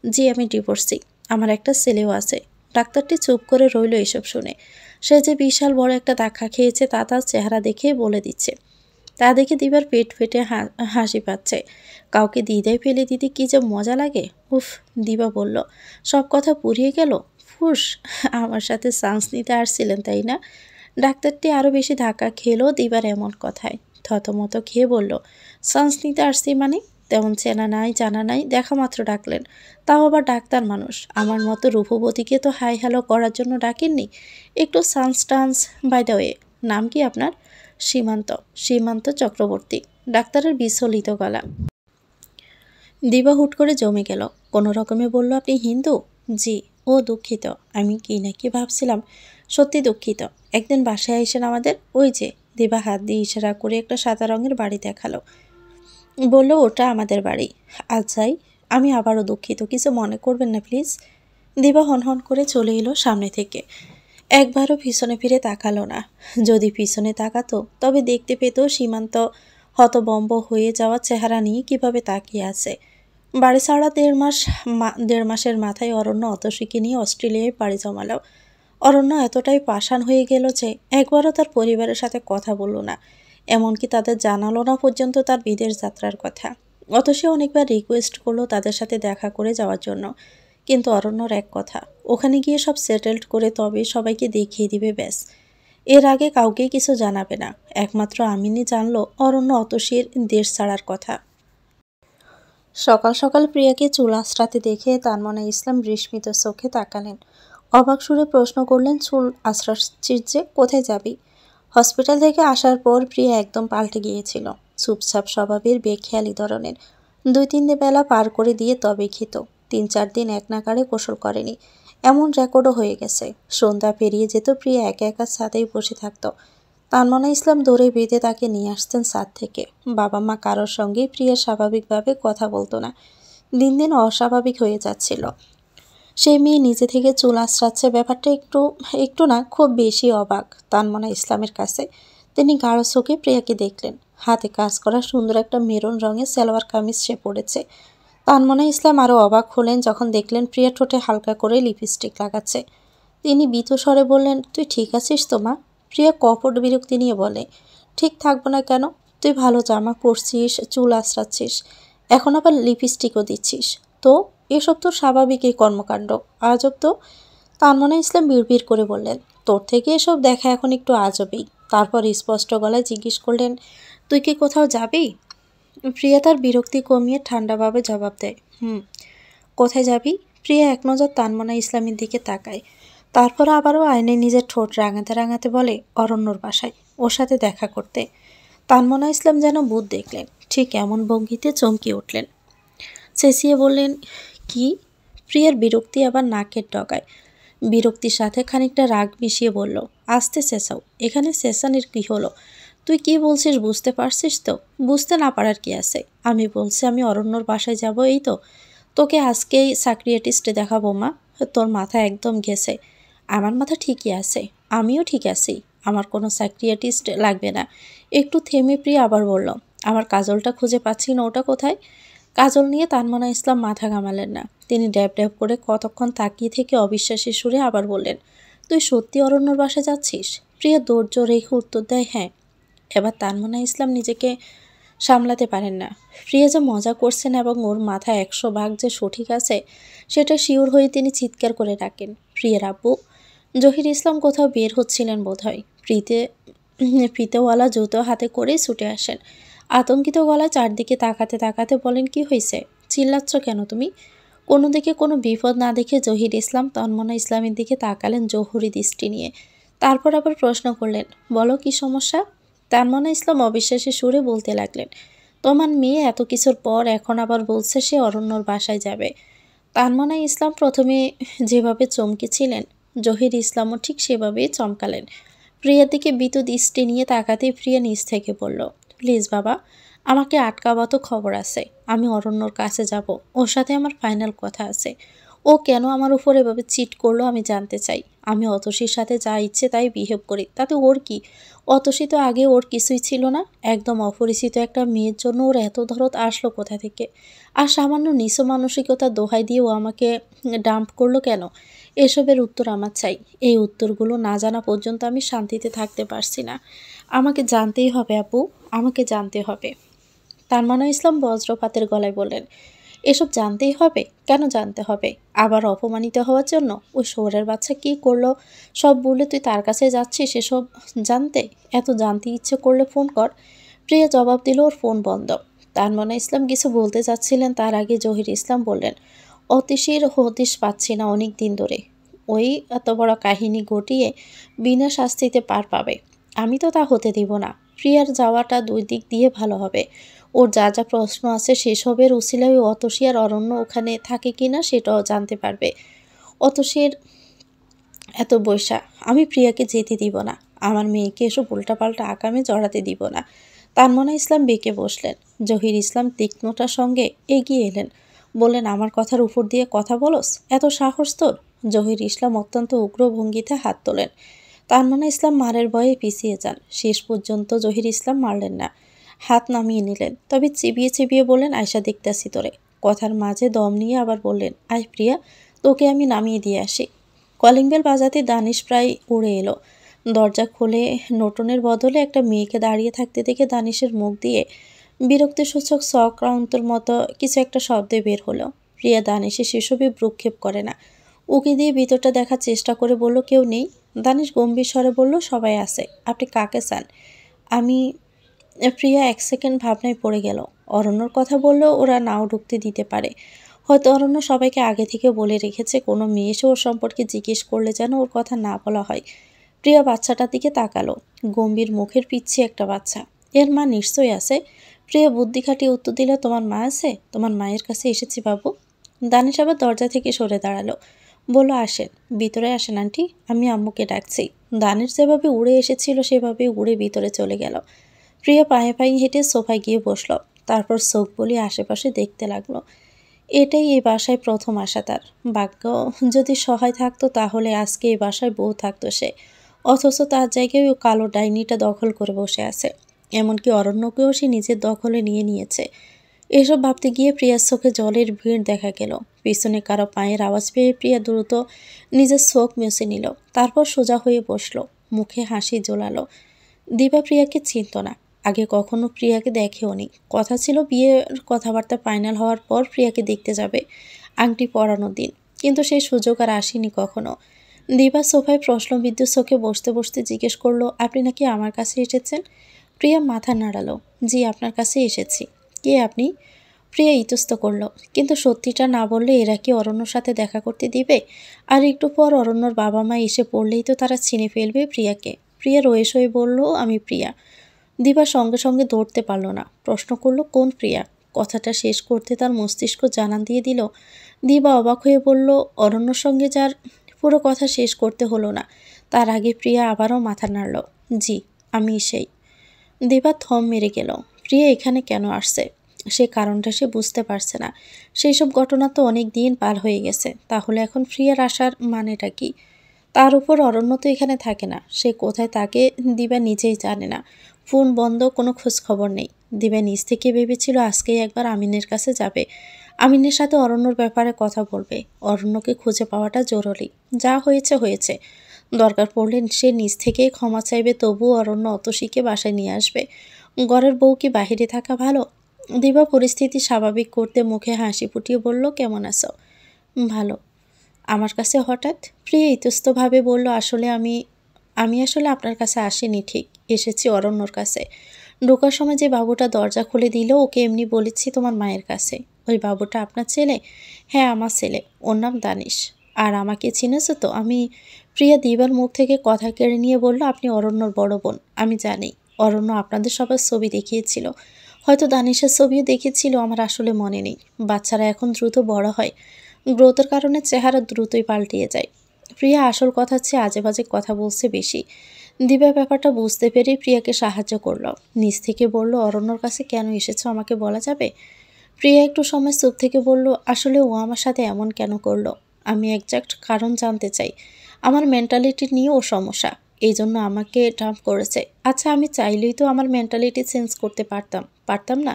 জি, আমি ডিভোর্সি। আমার একটা ছেলেও আছে। ডাক্তারটি চুপ করে রইল এসব শুনে। সে যে বিশাল বড় একটা ধাক্কা খেয়েছে তা তার চেহারা দেখে বলে দিচ্ছে। তা দেখে দিবার পেট ফেটে হাসি পাচ্ছে। কাউকে দ্বিধায় ফেলে দিতে কি যে মজা লাগে। উফ, দিবা বলল, সব কথা পুড়িয়ে গেল। ফুস, আমার সাথে চান্স নিতে আসছিলেন তাই না? ডাক্তারটি আরও বেশি ধাক্কা খেলো দিবার এমন কথায়। থতমত খেয়ে বলল, চান্স নিতে আসছি মানে? তেমন চেনা নাই জানা নাই, দেখা মাত্র ডাকলেন। তাও আবার ডাক্তার মানুষ। আমার মতো রূপবতীকে তো হাই হ্যালো করার জন্য ডাকেননি, একটু চান্স টান্স। বাই দ্য ওয়ে, নাম কি আপনার? সীমান্ত। সীমান্ত চক্রবর্তী। ডাক্তারের বিচলিত গলা। দিবা হুট করে জমে গেল। কোনো রকমে বলল, আপনি হিন্দু? জি। ও দুঃখিত, আমি কি নাকি ভাবছিলাম। সত্যি দুঃখিত। একদিন বাসায় আইসেন আমাদের। ওই যে। দিবা হাত দিয়ে ইশারা করে একটা সাদা রঙের বাড়ি দেখালো। বলল, ওটা আমাদের বাড়ি। আজ যাই। আমি আবারও দুঃখিত, কিছু মনে করবেন না প্লিজ। দিবা হনহন করে চলে এলো সামনে থেকে। একবারও পিছনে ফিরে তাকালো না। যদি পিছনে তাকাতো তবে দেখতে পেত সীমান্ত হতবম্ব হয়ে যাওয়া চেহারা নিয়ে কিভাবে তাকিয়ে আছে। বাড়ি ছাড়া 1.5 মাসের মাথায় অরণ্য অতসীকে নিয়ে অস্ট্রেলিয়ায় পাড়ি জমালো। অরণ্য এতটাই পাষাণ হয়ে গেল যে একবারও তার পরিবারের সাথে কথা বলল না, এমনকি তাদের জানালো না পর্যন্ত তার বিদেশ যাত্রার কথা। অতসী অনেকবার রিকোয়েস্ট করলো তাদের সাথে দেখা করে যাওয়ার জন্য, কিন্তু অরণ্যর এক কথা, ওখানে গিয়ে সব সেটেলড করে তবে সবাইকে দেখিয়ে দিবে ব্যাস। এর আগে কাউকেই কিছু জানাবে না। একমাত্র আমিনই জানলো অরণ্য অতসীর দেশ ছাড়ার কথা। সকাল সকাল প্রিয়াকে চুল আঁচড়াতে দেখে তানমনা ইসলাম বিস্মিত চোখে তাকালেন। অবাক সুরে প্রশ্ন করলেন, চুল আঁচড়াচ্ছিস যে, কোথায় যাবি? হসপিটাল থেকে আসার পর প্রিয়া একদম পাল্টে গিয়েছিল। চুপচাপ স্বভাবের, বেখেয়ালি ধরনের। 2-3 বেলা পার করে দিয়ে তবে খেত। 3-4 দিন এক নাগাড়ে গোসল করেনি, এমন রেকর্ডও হয়ে গেছে। সন্ধ্যা পেরিয়ে যেত, প্রিয়া একা একা ছাদেই বসে থাকতো। তানমনা ইসলাম দৌড়ে বেঁধে তাকে নিয়ে আসতেন ছাদ থেকে। বাবা মা কারোর সঙ্গেই প্রিয়া স্বাভাবিকভাবে কথা বলতো না। দিন দিন অস্বাভাবিক হয়ে যাচ্ছিল। সেই মেয়ে নিজে থেকে চুল আঁচড়াচ্ছে, ব্যাপারটা একটু একটু না, খুব বেশি অবাক তানমনা ইসলামের কাছে। তিনি গাঢ় চোখে প্রিয়াকে দেখলেন। হাতে কাজ করা সুন্দর একটা মেরুন রঙের সালোয়ার কামিজ সে পড়েছে। তানমনা ইসলাম আরও অবাক হলেন যখন দেখলেন প্রিয়া ঠোঁটে হালকা করে লিপস্টিক লাগাচ্ছে। তিনি ভীত স্বরে বললেন, তুই ঠিক আছিস তো মা? প্রিয়া কপট বিরক্তি নিয়ে বলে, ঠিক থাকবো না কেন? তুই ভালো জামা পরছিস, চুল আঁচড়াচ্ছিস, এখন আবার লিপস্টিকও দিচ্ছিস। তো এসব তো স্বাভাবিকই কর্মকাণ্ড। আজব তো। তানমনা ইসলাম বিড়বিড় করে বললেন, তোর থেকে এসব দেখা এখন একটু আজবই। তারপর স্পষ্ট গলায় জিজ্ঞেস করলেন, তুই কি কোথাও যাবি? প্রিয়া তার বিরক্তি কমিয়ে ঠান্ডাভাবে জবাব দেয়, হুম। কোথায় যাবি? প্রিয়া এক নজর তানমনা ইসলামের দিকে তাকায়। তারপর আবারও আয়নায় নিজের ঠোঁট রাঙাতে রাঙাতে বলে, অরণ্যর বাসায়, ওর সাথে দেখা করতে। তানমনা ইসলাম যেন ভূত দেখলেন, ঠিক এমন ভঙ্গিতে চমকে উঠলেন। চেঁচিয়ে বললেন, কি? প্রিয়ার বিরক্তি আবার নাকের ডগায়। বিরক্তির সাথে খানিকটা রাগ মিশিয়ে বলল, আস্তে চেঁচাও, এখানে চেঁচানির কি হলো? তুই কি বলছিস বুঝতে পারছিস তো? বুঝতে না পারার কি আছে? আমি বলছি আমি অরণ্যর বাসায় যাব, এই তো। তোকে আজকেই সাইকিয়াট্রিস্টে দেখাবো মা। তোর মাথা একদম গেছে। আমার মাথা ঠিকই আছে, আমিও ঠিক আছি, আমার কোনো সাইকিয়াট্রিস্ট লাগবে না। একটু থেমে প্রিয়া আবার বলল, আমার কাজলটা খুঁজে পাচ্ছি না, ওটা কোথায়? কাজল নিয়ে তানমনা ইসলাম মাথা ঘামালেন না। তিনি ড্যাব ড্যাব করে কতক্ষণ তাকিয়ে থেকে অবিশ্বাসী সুরে আবার বললেন, তুই সত্যি অরণ্যর বাসায় যাচ্ছিস? প্রিয়া দৌড় রেখে উত্তর দেয়, হ্যাঁ। এবার তানমনা ইসলাম নিজেকে সামলাতে পারেন না। প্রিয়া যে মজা করছেন এবং ওর মাথায় 100 ভাগ যে সঠিক আছে সেটা শিওর হয়ে তিনি চিৎকার করে ডাকেন, প্রিয়ার আব্বু। জহির ইসলাম কোথাও বের হচ্ছিলেন বোধহয়। ফিতেওয়ালা জুতো হাতে করেই ছুটে আসেন। আতঙ্কিত গলায় চারদিকে তাকাতে তাকাতে বলেন, কি হয়েছে? চিল্লাচ্ছ কেন তুমি? কোনো দিকে কোনো বিপদ না দেখে জহির ইসলাম তন্মনা ইসলামের দিকে তাকালেন জহুরি দৃষ্টি নিয়ে। তারপর আবার প্রশ্ন করলেন, বলো কি সমস্যা? তানমনা ইসলাম অবিশ্বাসী সুরে বলতে লাগলেন, তোমার মেয়ে এত কিছুর পর এখন আবার বলছে সে অরণ্যর বাসায় যাবে। তানমনা ইসলাম প্রথমে যেভাবে চমকেছিলেন, জহির ইসলামও ঠিক সেভাবেই চমকালেন। প্রিয়ার দিকে বিদ্যুৎ দৃষ্টি নিয়ে তাকাতেই প্রিয়া নিজ থেকে বলল, প্লিজ বাবা, আমাকে আটকাবা তো খবর আছে। আমি অরণ্যর কাছে যাব, ওর সাথে আমার ফাইনাল কথা আছে। ও কেন আমার উপর এভাবে চিট করলো আমি জানতে চাই। আমি অতসীর সাথে যা ইচ্ছে তাই বিহেভ করি, তাতে ওর কি? অতসী তো আগে ওর কিছুই ছিল না। একদম অপরিচিত একটা মেয়ের জন্য ওর এত দরদ আসলো কোথা থেকে? আর সামান্য নিচু মানসিকতার দোহাই দিয়ে ও আমাকে ডাম্প করলো কেন? এসবের উত্তর আমার চাই। এই উত্তরগুলো না জানা পর্যন্ত আমি শান্তিতে থাকতে পারছি না। আমাকে জানতেই হবে আপু, আমাকে জানতে হবে। তানমনা ইসলাম বজ্রপাতের গলায় বললেন, এসব জানতেই হবে? কেন জানতে হবে? আবার অপমানিত হওয়ার জন্য? ওই শহরের বাচ্চা কি করলো সব বলে তুই তার কাছে যাচ্ছিস এসব জানতে? এত জানতে ইচ্ছে করলে ফোন কর। প্রিয়া জবাব দিল, ওর ফোন বন্ধ। তানমনা ইসলাম কিছু বলতে চাচ্ছিলেন, তার আগে জহির ইসলাম বললেন, অতিশীর হদিশ পাচ্ছি না অনেক দিন ধরে। ওই এত বড় কাহিনী ঘটিয়ে বিনা শাস্তিতে পার পাবে। আমি তো তা হতে দিব না। প্রিয়ার যাওয়াটা দুই দিক দিয়ে ভালো হবে। ওর যা যা প্রশ্ন আছে সেসবের উছিলায় ওই অতসী আর অরণ্য ওখানে থাকে কিনা সেটাও জানতে পারবে। অতসীর এত বৈশা আমি প্রিয়াকে যেতে দিব না। আমার মেয়েকে এসব উল্টাপাল্টা আকামে জড়াতে দিব না। তানমনা ইসলাম বেঁকে বসলেন। জহির ইসলাম তীক্ষ্ণতার সঙ্গে এগিয়ে এলেন, বললেন, আমার কথার উপর দিয়ে কথা বলস? এত সাহস তোর? জহির ইসলাম অত্যন্ত উগ্র ভঙ্গিতে হাত তোলেন। তানমনা ইসলাম মারের ভয়ে পিছিয়ে যান। শেষ পর্যন্ত জহির ইসলাম মারলেন না, হাত নামিয়ে নিলেন। তবে চিবিয়ে চিবিয়ে বললেন, আয়সা দেখতেছি তোরে। কথার মাঝে দম নিয়ে আবার বললেন, আয় প্রিয়া, তোকে আমি নামিয়ে দিয়ে আসি। কলিং বেল বাজাতে দানিশ প্রায় উড়ে এলো। দরজা খুলে নোটনের বদলে একটা মেয়েকে দাঁড়িয়ে থাকতে দেখে দানিশের মুখ দিয়ে বিরক্তিসূচক সক্রান্তর মতো কিছু একটা শব্দে বের হলো। প্রিয়া দানিশের সেসবই ভ্রুক্ষেপ করে না, উকি দিয়ে ভিতরটা দেখার চেষ্টা করে বলল, কেউ নেই। দানিশ গম্ভীর স্বরে বলল, সবাই আছে। আপনি কাকে চান? আমি। প্রিয়া এক সেকেন্ড ভাবনায় পড়ে গেল। অরণ্যর কথা বললেও ওরা নাও ঢুকতে দিতে পারে। হয়তো অরণ্য সবাইকে আগে থেকে বলে রেখেছে কোনো মেয়ে এসে ওর সম্পর্কে জিজ্ঞেস করলে যেন ওর কথা না বলা হয়। প্রিয়া বাচ্চাটার দিকে তাকালো। গম্ভীর মুখের পিচ্ছি একটা বাচ্চা। এর মা নিশ্চয়ই আছে। প্রিয়া বুদ্ধি খাটিয়ে উত্তর দিল, তোমার মা আছে? তোমার মায়ের কাছে এসেছি বাবু। দানিশ আবার দরজা থেকে সরে দাঁড়ালো, বলল, আসেন, ভিতরে আসেন আন্টি, আমি আম্মুকে ডাকছি। দানিশ যেভাবে উড়ে এসেছিল সেভাবে উড়ে ভিতরে চলে গেল। প্রিয়া পায়ে পায়ে হেঁটে সোফায় গিয়ে বসল। তারপর চোখ বলিয়ে আশেপাশে দেখতে লাগলো। এটাই এই বাসায় প্রথম আসা তার। ভাগ্য যদি সহায় থাকতো তাহলে আজকে এই বাসায় বউ থাকতো সে। অথচ তার জায়গায় ওই কালো ডাইনিটা দখল করে বসে আছে। এমনকি অরণ্যকেও সে নিজের দখলে নিয়ে নিয়েছে। এসব ভাবতে গিয়ে প্রিয়ার চোখে জলের ভিড় দেখা গেল। পিছনে কারো পায়ের আওয়াজ পেয়ে প্রিয়া দ্রুত নিজের চোখ মুছে নিল। তারপর সোজা হয়ে বসলো, মুখে হাসি ঝোলালো। দিবা প্রিয়াকে চিনত না, আগে কখনো প্রিয়াকে দেখেওনি। কথা ছিল বিয়ের কথাবার্তা ফাইনাল হওয়ার পর প্রিয়াকে দেখতে যাবে আংটি পরানোর দিন, কিন্তু সেই সুযোগ আর আসেনি কখনো। দিবা সোফায় প্রশ্নবিদ্ধ চোখে বসতে বসতে জিজ্ঞেস করলো, আপনি নাকি আমার কাছে এসেছেন? প্রিয়া মাথা নাড়ালো, জি, আপনার কাছে এসেছি। কে আপনি? প্রিয়া ইতস্ত করলো, কিন্তু সত্যিটা না বললে এরা কি অরণ্যর সাথে দেখা করতে দিবে? আর একটু পর অরণ্যর বাবা মা এসে পড়লেই তো তারা চিনে ফেলবে প্রিয়াকে। প্রিয়া রয়েস হয়ে বলল, আমি প্রিয়া। দিবা সঙ্গে সঙ্গে দৌড়তে পারল না, প্রশ্ন করলো, কোন প্রিয়া? কথাটা শেষ করতে তার মস্তিষ্ক জানান দিয়ে দিল। দিবা অবাক হয়ে বলল, অরণ্যর সঙ্গে যার। পুরো কথা শেষ করতে হলো না, তার আগে প্রিয়া আবারও মাথা নাড়ল, জি, আমি সেই। দিবা থম মেরে গেল। প্রিয়া এখানে কেন আসছে সে কারণটা সে বুঝতে পারছে না। সেই সব ঘটনা তো অনেক দিন পার হয়ে গেছে, তাহলে এখন প্রিয়ার আসার মানেটা কি? তার উপর অরণ্য তো এখানে থাকে না, সে কোথায় তাকে দিবা নিজেই জানে না। ফোন বন্ধ, কোনো খোঁজ খবর নেই। দিবা নিজ থেকে ভেবেছিল আজকেই একবার আমিনের কাছে যাবে, আমিনের সাথে অরণ্যর ব্যাপারে কথা বলবে। অরণ্যকে খুঁজে পাওয়াটা জরুরি। যা হয়েছে হয়েছে, দরকার পড়লে সে নিজ থেকেই ক্ষমা চাইবে, তবুও অরণ্য অতসীকে বাসায় নিয়ে আসবে। ঘরের বউ কি বাহিরে থাকা ভালো? দিবা পরিস্থিতি স্বাভাবিক করতে মুখে হাসি ফুটিয়ে বলল, কেমন আছো? ভালো। আমার কাছে হঠাৎ? প্রিয়া ইতস্তভাবে বলল, আসলে আমি আসলে আপনার কাছে আসিনি, ঠিক এসেছি অরণ্যর কাছে। ঢোকার সময় যে বাবুটা দরজা খুলে দিল ওকে এমনি বলেছি তোমার মায়ের কাছে। ওই বাবুটা আপনার ছেলে? হ্যাঁ, আমার ছেলে, ওর নাম দানিশ। আর আমাকে চিনেছ তো? আমি প্রিয়া দিবার মুখ থেকে কথা কেড়ে নিয়ে বলল, আপনি অরণ্যর বড় বোন। আমি জানি অরণ্য আপনাদের সবার ছবি দেখিয়েছিল, হয়তো দানিশের ছবিও দেখিয়েছিল, আমার আসলে মনে নেই। বাচ্চারা এখন দ্রুত বড় হয়, গ্রোথের কারণে চেহারা দ্রুতই পাল্টিয়ে যায়। প্রিয়া আসল কথার চেয়ে আজে বাজে কথা বলছে বেশি। দিবা ব্যাপারটা বুঝতে পেরে প্রিয়াকে সাহায্য করলো। নিজ থেকে বলল, অরণ্যর কাছে কেন এসেছো আমাকে বলা যাবে? প্রিয়া একটু সময় চুপ থেকে বলল, আসলে ও আমার সাথে এমন কেন করলো? আমি একজ্যাক্ট কারণ জানতে চাই। আমার মেন্টালিটি নিয়ে ও সমস্যা, এই জন্য আমাকে ডাম্প করেছে। আচ্ছা, আমি চাইলেই তো আমার মেন্টালিটি চেঞ্জ করতে পারতাম না?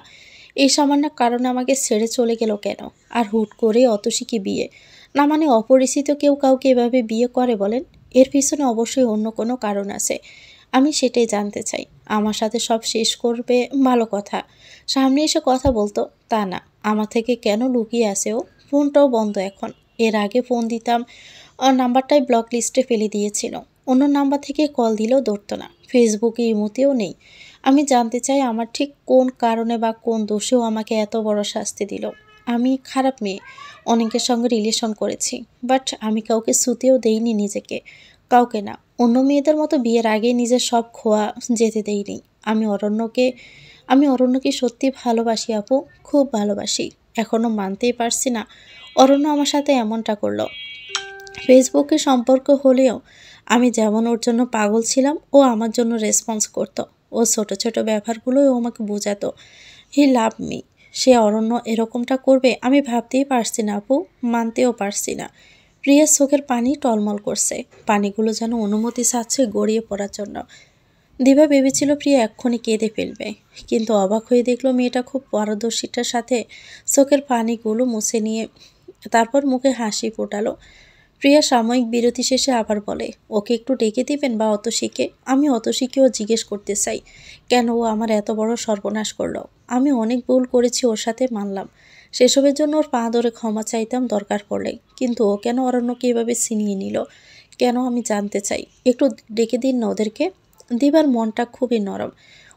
এই সামান্য কারণে আমাকে ছেড়ে চলে গেল কেন? আর হুট করে অতসী বিয়ে? না মানে অপরিচিত কেউ কাউকে এভাবে বিয়ে করে বলেন? এর পিছনে অবশ্যই অন্য কোনো কারণ আছে। আমি সেটাই জানতে চাই। আমার সাথে সব শেষ করবে ভালো কথা, সামনে এসে কথা বলতো তা না। আমার থেকে কেন লুকিয়ে আছে ও? ফোনটাও বন্ধ এখন। এর আগে ফোন দিতাম, নাম্বারটাই ব্লক লিস্টে ফেলে দিয়েছিল। অন্য নাম্বার থেকে কল দিলেও ধরতো না, ফেসবুকে ইমোতেও নেই। আমি জানতে চাই আমার ঠিক কোন কারণে বা কোন দোষেও আমাকে এত বড় শাস্তি দিল। আমি খারাপ মেয়ে, অনেকের সঙ্গে রিলেশন করেছি, বাট আমি কাউকে ছুতেও দেইনি নিজেকে। কাউকে না, অন্য মেয়েদের মতো বিয়ের আগে নিজের সব খোয়া যেতে দেইনি। আমি অরণ্যকে আমি অরণ্যকে সত্যি ভালোবাসি আপু, খুব ভালোবাসি। এখনো মানতেই পারছি না অরণ্য আমার সাথে এমনটা করলো। ফেসবুকে সম্পর্ক হলেও আমি যেমন ওর জন্য পাগল ছিলাম, ও আমার জন্য রেসপন্স করত। ও ছোট ছোট ব্যাপারগুলোই ও আমাকে বোঝাতো। হি লাভ মি। সে অরণ্য এরকমটা করবে আমি ভাবতেই পারছি না আপু, মানতেও পারছি না। প্রিয়ার চোখের পানি টলমল করছে, পানিগুলো যেন অনুমতি চাচ্ছে গড়িয়ে পড়ার জন্য। দিবা ভেবেছিল প্রিয়া এক্ষুনি কেঁদে ফেলবে, কিন্তু অবাক হয়ে দেখলো মেয়েটা খুব পারদর্শিতার সাথে চোখের পানিগুলো মুছে নিয়ে তারপর মুখে হাসি ফোটালো। প্রিয়া সাময়িক বিরতি শেষে আবার বলে, ওকে একটু ডেকে দিবেন বা অতসীকে? আমি অতসীকেও জিজ্ঞেস করতে চাই কেন ও আমার এত বড় সর্বনাশ করলো। আমি অনেক ভুল করেছি ওর সাথে, মানলাম। সেসবের জন্য ওর পা ধরে ক্ষমা চাইতাম দরকার পড়লে, কিন্তু ও কেন অরণ্যকে এভাবে ছিনিয়ে নিল? কেন? আমি জানতে চাই। একটু ডেকে দিন না ওদেরকে। দিবার মনটা খুবই নরম,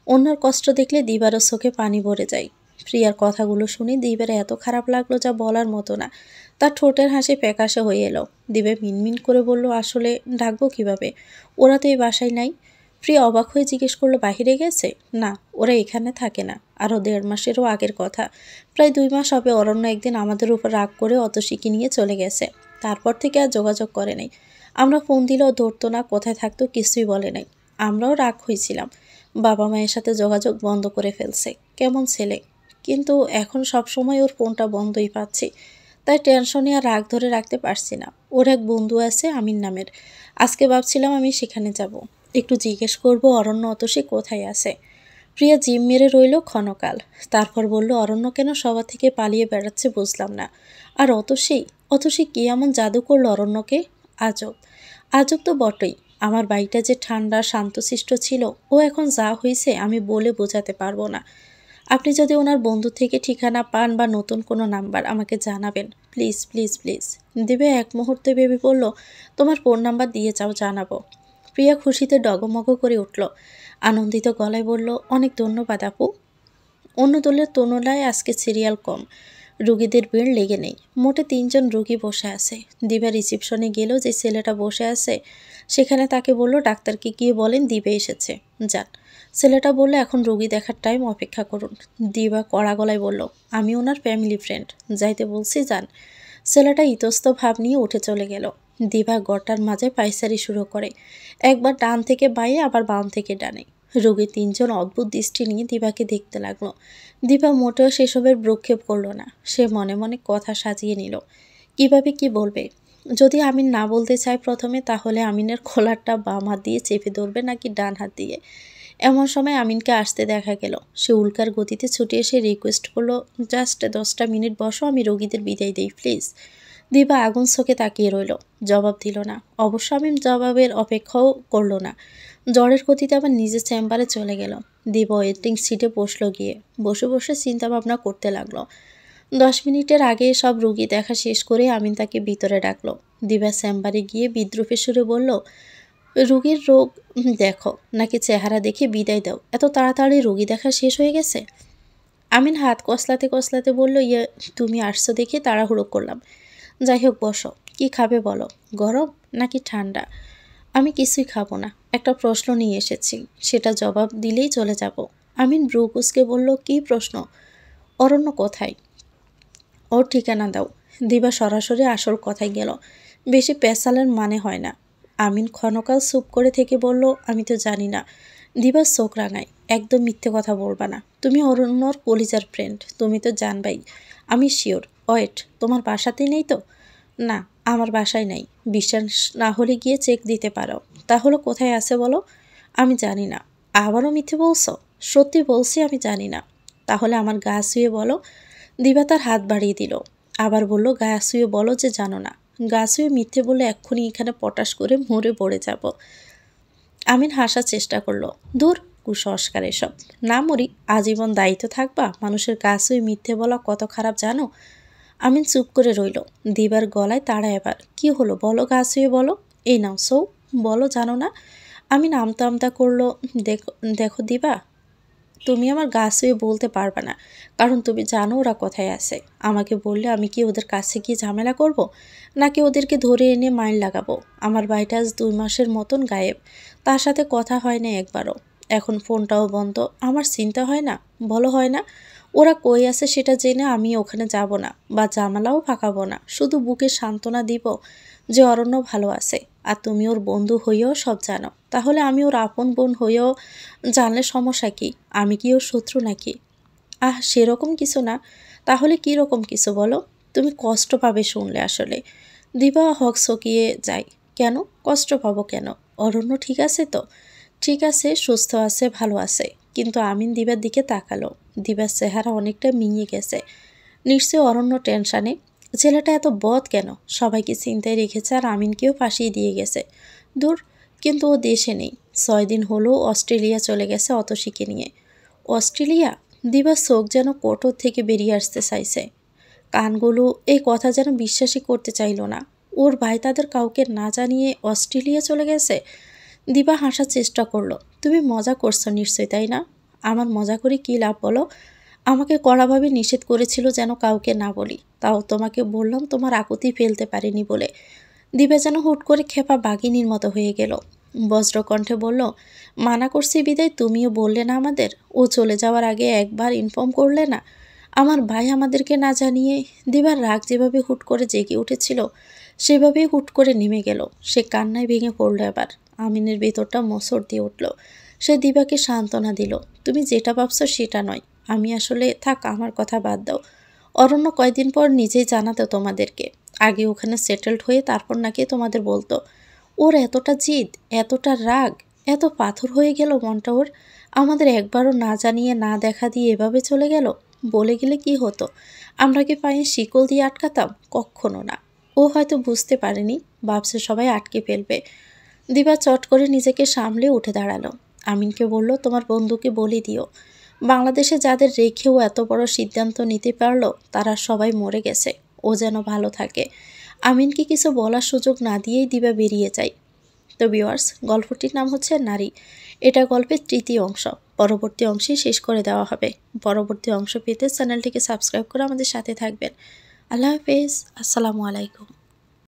অন্যের কষ্ট দেখলে দিবারও চোখে পানি ভরে যায়। প্রিয়ার কথাগুলো শুনে দিবার এত খারাপ লাগলো যা বলার মতো না। তার ঠোঁটের হাসি প্যাকাশে হয়ে এলো। দিবে মিনমিন করে বলল, আসলে ডাকবো কিভাবে? ওরা তো এই বাসায় নাই। প্রিয়া অবাক হয়ে জিজ্ঞেস করলো, বাহিরে গেছে? না, ওরা এখানে থাকে না। আরও 1.5 মাসেরও আগের কথা। প্রায় 2 মাস হবে অরণ্য একদিন আমাদের উপর রাগ করে অতসীকে নিয়ে চলে গেছে। তারপর থেকে আর যোগাযোগ করে নাই। আমরা ফোন দিলেও ধরতো না, কোথায় থাকতো কিছুই বলে নাই। আমরাও রাগ হয়েছিলাম, বাবা মায়ের সাথে যোগাযোগ বন্ধ করে ফেলছে। কেমন ছেলে, কিন্তু এখন সব সময় ওর ফোনটা বন্ধই পাচ্ছি। তাই টেনশনে আর রাগ ধরে রাখতে পারছি না। ওর এক বন্ধু আছে আমিন নামের, আজকে ভাবছিলাম আমি সেখানে যাব, একটু জিজ্ঞেস করব অরণ্য অতসী কোথায় আছে। প্রিয়া জিম মেরে রইল ক্ষণকাল, তারপর বলল, অরণ্য কেন সবার থেকে পালিয়ে বেড়াচ্ছে বুঝলাম না। আর অতসী? অতসী কি এমন জাদু করলো অরণ্যকে? আজব। আজব তো বটেই। আমার বাড়িটা যে ঠান্ডা শান্তশিষ্ট ছিল, ও এখন যা হয়েছে আমি বলে বোঝাতে পারবো না। আপনি যদি ওনার বন্ধু থেকে ঠিকানা পান বা নতুন কোনো নাম্বার আমাকে জানাবেন, প্লিজ প্লিজ প্লিজ। দিবে এক মুহূর্তে ভেবে বলল, তোমার ফোন নাম্বার দিয়ে যাও, জানাবো। প্রিয়া খুশিতে ডগমগ করে উঠল, আনন্দিত গলায় বলল, অনেক ধন্যবাদ আপু। অন্য দলের তুলনায় আজকে সিরিয়াল কম, রুগীদের ভিড় লেগে নেই। মোটে 3 জন রুগী বসে আছে। দিবা রিসিপশনে গেল, যে ছেলেটা বসে আছে সেখানে তাকে বলল, ডাক্তারকে গিয়ে বলেন দিবে এসেছে, যান। ছেলেটা বলল, এখন রুগী দেখার টাইম, অপেক্ষা করুন। দিবা কড়া গলায় বলল, আমি ওনার ফ্যামিলি ফ্রেন্ড, যাইতে বলছি যান। ছেলেটা ইতস্ত ভাব নিয়ে উঠে চলে গেল। দিবা গড়টার মাঝে পায়চারি শুরু করে, একবার ডান থেকে বাঁয়ে আবার বাম থেকে ডানে। রোগী 3 জন অদ্ভুত দৃষ্টি নিয়ে দিবাকে দেখতে লাগলো। দিবা মোটেও সেসবের ভ্রুক্ষেপ করল না। সে মনে মনে কথা সাজিয়ে নিল, কিভাবে কি বলবে। যদি আমিন না বলতে চায় প্রথমে, তাহলে আমিনের খোলারটা বাম হাত দিয়ে চেপে ধরবে নাকি ডান হাত দিয়ে। এমন সময় আমিনকে আসতে দেখা গেল। সে উল্কার গতিতে ছুটে এসে রিকোয়েস্ট করলো, জাস্ট 10টা মিনিট বসো, আমি রোগীদের বিদায় দিই প্লিজ। দিবা আগুন চোখে তাকিয়ে রইল, জবাব দিল না। অবশ্য আমিন জবাবের অপেক্ষাও করল না। জ্বরের গতিতে আবার নিজের চেম্বারে চলে গেল। দিবা ওয়েটিং সিটে বসলো গিয়ে। বসে বসে চিন্তা ভাবনা করতে লাগলো। 10 মিনিটের আগে সব রুগী দেখা শেষ করে আমিন তাকে ভিতরে ডাকলো। দিবা চেম্বারে গিয়ে বিদ্রূপের সুরে বলল, রুগীর রোগ দেখো, নাকি চেহারা দেখে বিদায় দাও? এত তাড়াতাড়ি রুগী দেখা শেষ হয়ে গেছে? আমিন হাত কসলাতে কসলাতে বলল, ইয়ে, তুমি আসছো দেখে তাড়াহুড়ো করলাম। যাই হোক বসো, কি খাবে বলো, গরম নাকি ঠান্ডা? আমি কিছুই খাবো না, একটা প্রশ্ন নিয়ে এসেছি, সেটা জবাব দিলেই চলে যাব। আমিন ব্রুকুসকে বলল, কি প্রশ্ন? অরণ্য কোথায়? ওর ঠিকানা দাও। দিবা সরাসরি আসল কথায় গেল। বেশি পেশালের মানে হয় না। আমিন ক্ষণকাল চুপ করে থেকে বলল, আমি তো জানি না। দিবার চোখ রাঙায়, একদম মিথ্যে কথা বলবা না। তুমি অরণ্যর কলিজার ফ্রেন্ড, তুমি তো জানবাই। আমি শিওর। ওয়েট, তোমার বাসাতেই নেই তো? না, আমার বাসায় নাই। বিশ্বাস না হলে গিয়ে চেক দিতে পারো। তাহলে কোথায় আছে বলো? আমি জানি না। আবারও মিথ্যে বলছো? সত্যি বলছি, আমি জানি না। তাহলে আমার গা ছুঁয়ে বলো। দিবা তার হাত বাড়িয়ে দিল। আবার বলল, গা ছুঁয়ে বলো যে জানো না। গা ছুঁয়ে মিথ্যে বলে এক্ষুনি এখানে পটাশ করে মরে পড়ে যাব। আমিন হাসার চেষ্টা করলো। দূর, কুসংস্কার এসব। না মরি, আজীবন দায়িত্ব থাকবা? মানুষের গা ছুঁয়ে মিথ্যে বলা কত খারাপ জানো? আমিন চুপ করে রইল। দিবার গলায় তাড়া এবার। কি হলো বলো, গা ছুঁয়ে বলো। এই নাও সৌ, বলো জানো না। আমিন আমতা আমতা করলো। দেখো দেখো দিবা, তুমি আমার গা ছুঁয়ে বলতে পারবে না, কারণ তুমি জানো ওরা কোথায় আছে। আমাকে বললে আমি কি ওদের কাছে গিয়ে ঝামেলা করব, নাকি ওদেরকে ধরে এনে মাইন লাগাবো? আমার ভাইটা আজ 2 মাসের মতন গায়েব, তার সাথে কথা হয় না একবারও। এখন ফোনটাও বন্ধ। আমার চিন্তা হয় না? বলো হয় না? ওরা কই আছে সেটা জেনে আমি ওখানে যাব না, বা জামালাও ফাঁকাবো না। শুধু বুকে সান্ত্বনা দিব যে অরণ্য ভালো আছে, আর তুমি ওর বন্ধু হইয়েও সব জানো। তাহলে আমি ওর আপন বোন হইয়েও জানলে সমস্যা কি? আমি কি ওর শত্রু নাকি? সেরকম কিছু না। তাহলে কি রকম কিছু বলো? তুমি কষ্ট পাবে শুনলে আসলে। দিবা হকচকিয়ে যায়। কেন কষ্ট পাবো কেন? অরণ্য ঠিক আছে তো? ঠিক আছে, সুস্থ আছে, ভালো আছে। কিন্তু আমিন দিবার দিকে তাকালো। দিবার চেহারা অনেকটা মিঙে গেছে। নিশ্চয়ই অরণ্য টেনশানে। ছেলেটা এত বদ কেন? সবাইকে চিন্তায় রেখেছে আর আমিনকেও ফাঁসিয়ে দিয়ে গেছে। দূর, কিন্তু ও দেশে নেই। 6 দিন হলো অস্ট্রেলিয়া চলে গেছে অতসীকে নিয়ে। অস্ট্রেলিয়া? দিবার চোখ যেন কোটর থেকে বেরিয়ে আসতে চাইছে। কানগুলো এই কথা যেন বিশ্বাসই করতে চাইল না। ওর ভাই তাদের কাউকে না জানিয়ে অস্ট্রেলিয়া চলে গেছে। দিবা হাসার চেষ্টা করলো। তুমি মজা করছো নিশ্চয়ই, তাই না? আমার মজা করে কী লাভ বলো? আমাকে কড়াভাবে নিষেধ করেছিল যেন কাউকে না বলি। তাও তোমাকে বললাম তোমার আকুতি ফেলতে পারিনি বলে। দিবা যেন হুট করে খেপা বাঘিনীর মতো হয়ে গেল। বজ্রকণ্ঠে বলল, মানা করছি বিদায় তুমিও বললে না আমাদের। ও চলে যাওয়ার আগে একবার ইনফর্ম করলে না? আমার ভাই আমাদেরকে না জানিয়ে। দিবার রাগ যেভাবে হুট করে জেগে উঠেছিল, সেভাবেই হুট করে নেমে গেল। সে কান্নায় ভেঙে পড়ল এবার। আমিনের ভেতরটা মোচড় দিয়ে উঠল। সে দিবাকে সান্ত্বনা দিল। তুমি যেটা ভাবছো সেটা নয়। আমি আসলে, থাক আমার কথা বাদ দাও। অরণ্য কয়দিন পর নিজেই জানাতো তোমাদেরকে। আগে ওখানে সেটেলড হয়ে তারপর নাকি তোমাদের বলতো। ওর এতটা জিদ, এতটা রাগ, এত পাথর হয়ে গেল মনটা ওর। আমাদের একবারও না জানিয়ে না দেখা দিয়ে এভাবে চলে গেল। বলে গেলে কি হতো? আমরা কি পায়ে শিকল দিয়ে আটকাতাম? কক্ষনো না। ও হয়তো বুঝতে পারেনি, ভাবছে সবাই আটকে ফেলবে। দিবা চট করে নিজেকে সামলে উঠে দাঁড়ালো। আমিনকে বলল, তোমার বন্ধুকে বলে দিও, বাংলাদেশে যাদের রেখেও এত বড় সিদ্ধান্ত নিতে পারলো তারা সবাই মরে গেছে। ও যেন ভালো থাকে। আমিনকে কিছু বলার সুযোগ না দিয়েই দিবা বেরিয়ে যায়। তো ভিউয়ার্স, গল্পটির নাম হচ্ছে নারী। এটা গল্পের 3য় অংশ। পরবর্তী অংশে শেষ করে দেওয়া হবে। পরবর্তী অংশ পেতে চ্যানেলটিকে সাবস্ক্রাইব করে আমাদের সাথে থাকবেন। আল্লাহ হাফেজ। আসসালামু আলাইকুম।